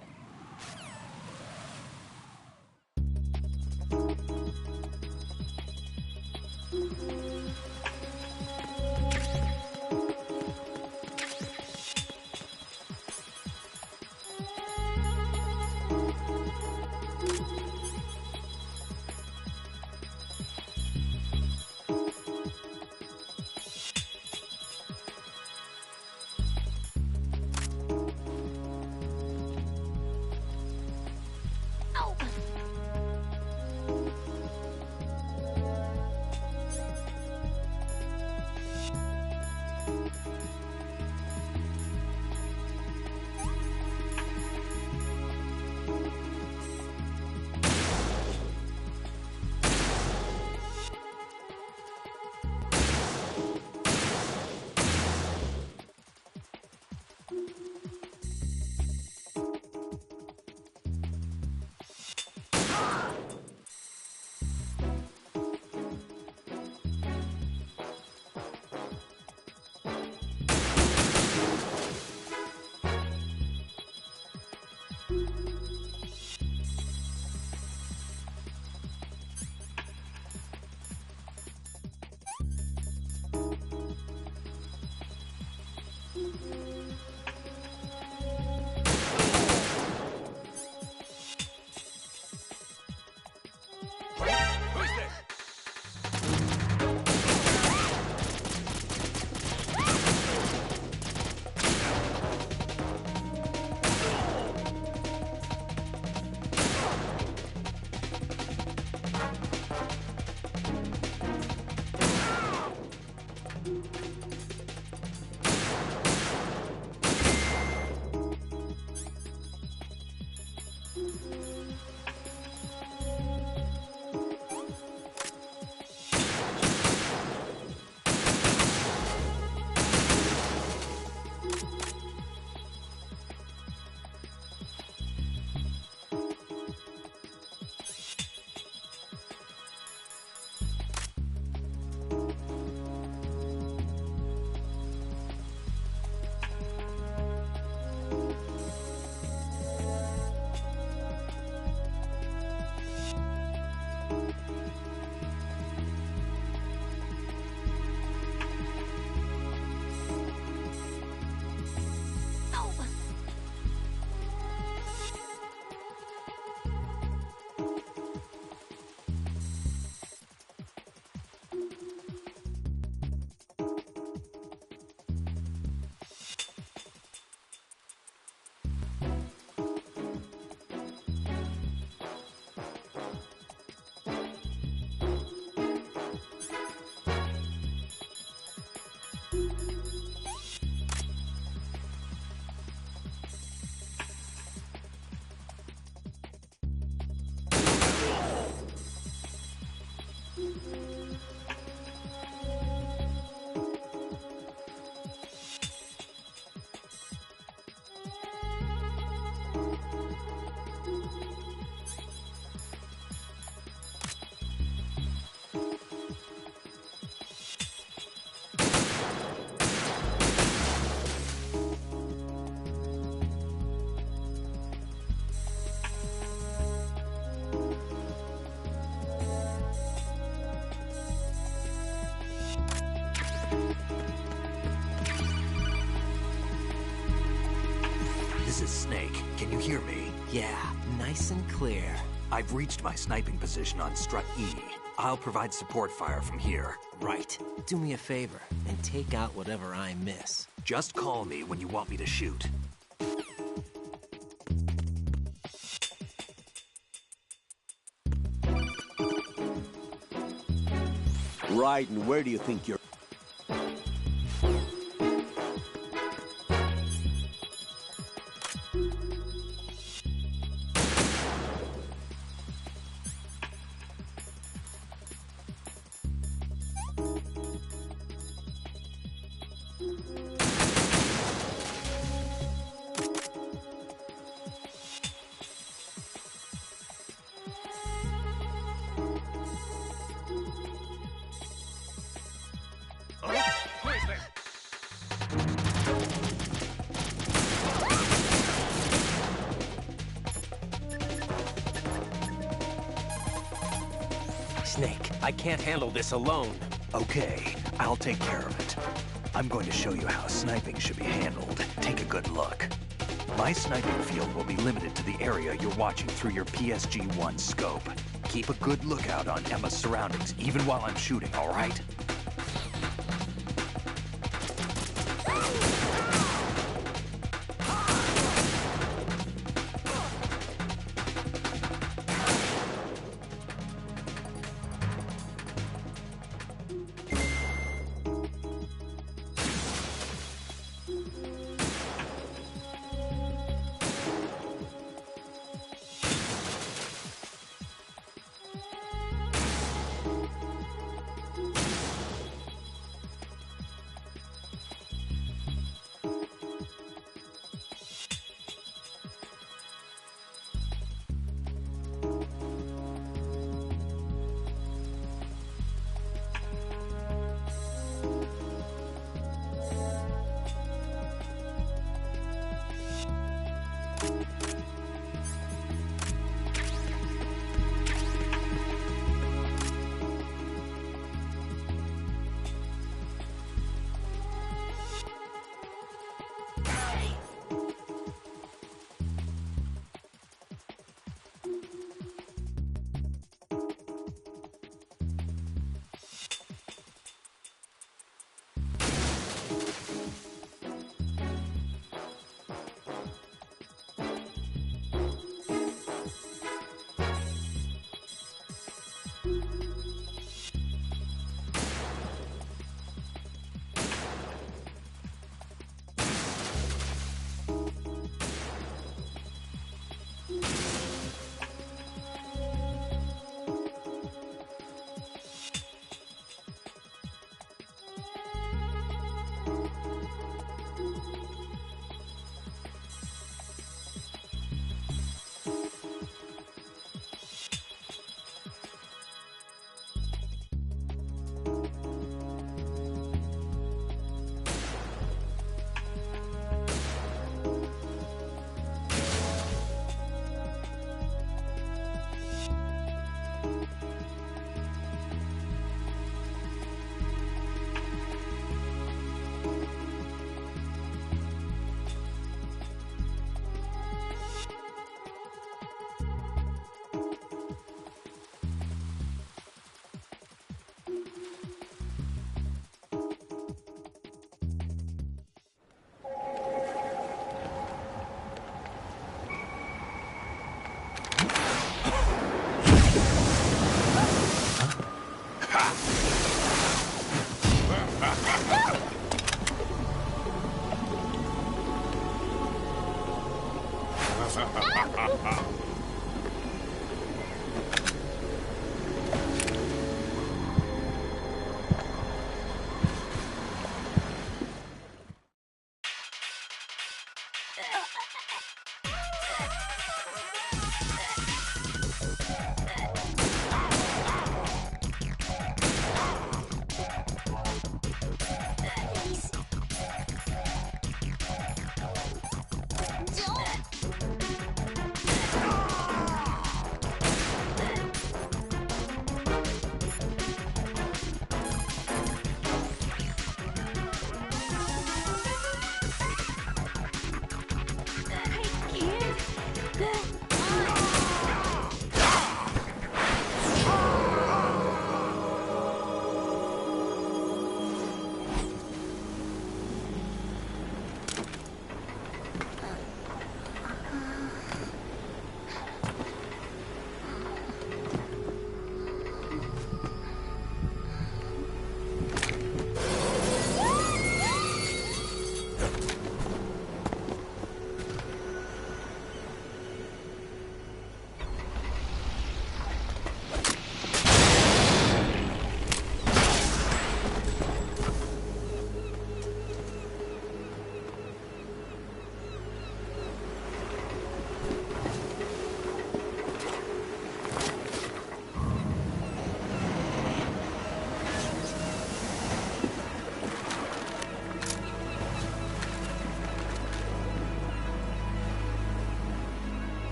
[SPEAKER 7] This is Snake. Can you hear me?
[SPEAKER 5] Yeah, nice and clear.
[SPEAKER 7] I've reached my sniping position on Strut E. I'll provide support fire from here.
[SPEAKER 5] Right. Do me a favor and take out whatever I miss.
[SPEAKER 7] Just call me when you want me to shoot.
[SPEAKER 2] Right, and where do you think you're...
[SPEAKER 5] Snake, I can't handle this alone.
[SPEAKER 7] Okay, I'll take care of it. I'm going to show you how sniping should be handled. Take a good look. My sniping field will be limited to the area you're watching through your PSG-1 scope. Keep a good lookout on Emma's surroundings, even while I'm shooting, all right?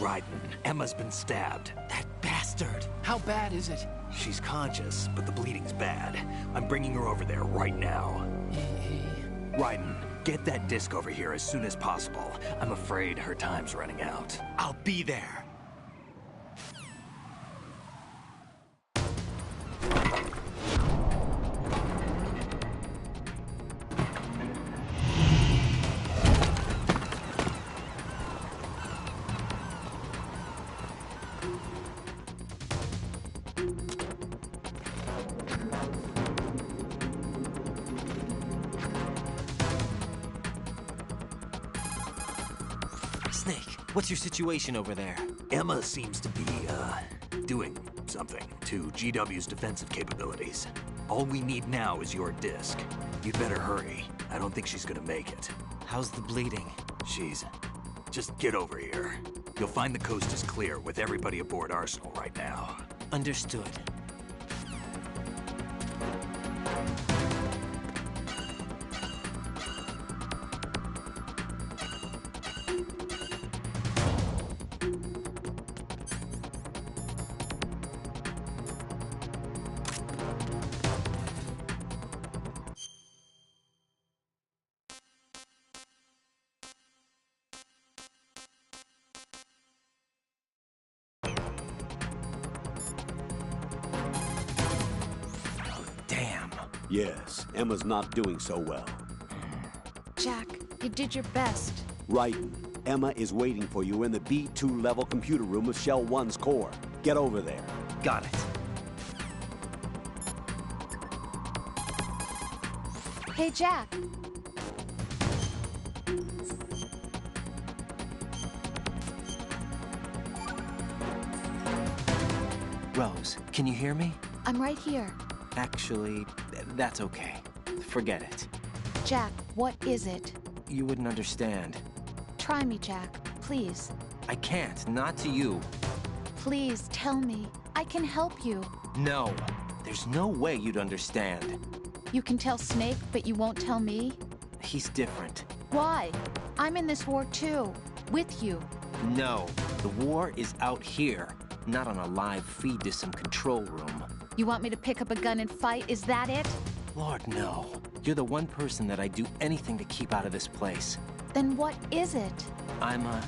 [SPEAKER 7] Raiden, Emma's been stabbed.
[SPEAKER 5] That bastard! How bad is it?
[SPEAKER 7] She's conscious, but the bleeding's bad. I'm bringing her over there right now. Raiden, get that disc over here as soon as possible. I'm afraid her time's running out.
[SPEAKER 5] I'll be there. Snake, what's your situation over there?
[SPEAKER 7] Emma seems to be, doing something to GW's defensive capabilities. All we need now is your disc. You'd better hurry. I don't think she's gonna make it.
[SPEAKER 5] How's the bleeding?
[SPEAKER 7] Just get over here. You'll find the coast is clear with everybody aboard Arsenal right now.
[SPEAKER 5] Understood.
[SPEAKER 2] Yes, Emma's not doing so well.
[SPEAKER 6] Jack, you did your best.
[SPEAKER 2] Raiden, Emma is waiting for you in the B2 level computer room of Shell 1's core. Get over there.
[SPEAKER 5] Got it.
[SPEAKER 6] Hey, Jack.
[SPEAKER 5] Rose, can you hear me?
[SPEAKER 6] I'm right here.
[SPEAKER 5] Actually, that's okay. Forget it.
[SPEAKER 6] Jack, what is it?
[SPEAKER 5] You wouldn't understand.
[SPEAKER 6] Try me, Jack. Please.
[SPEAKER 5] I can't. Not to you.
[SPEAKER 6] Please, tell me. I can help you.
[SPEAKER 5] No. There's no way you'd understand.
[SPEAKER 6] You can tell Snake, but you won't tell me?
[SPEAKER 5] He's different.
[SPEAKER 6] Why? I'm in this war too. With you.
[SPEAKER 5] No. The war is out here, not on a live feed to some control room.
[SPEAKER 6] You want me to pick up a gun and fight? Is that it?
[SPEAKER 5] Lord, no. You're the one person that I'd do anything to keep out of this place.
[SPEAKER 6] Then what is it?
[SPEAKER 5] I'm a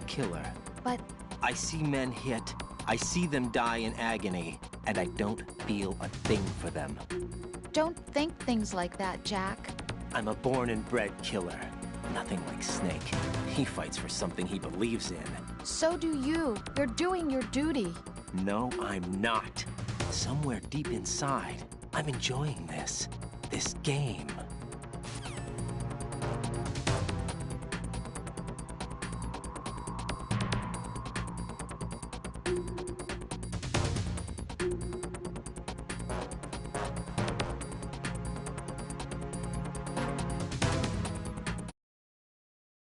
[SPEAKER 5] killer.
[SPEAKER 6] But...
[SPEAKER 5] I see men hit, I see them die in agony, and I don't feel a thing for them.
[SPEAKER 6] Don't think things like that, Jack.
[SPEAKER 5] I'm a born and bred killer. Nothing like Snake. He fights for something he believes in.
[SPEAKER 6] So do you. You're doing your duty.
[SPEAKER 5] No, I'm not. Somewhere deep inside, I'm enjoying this game.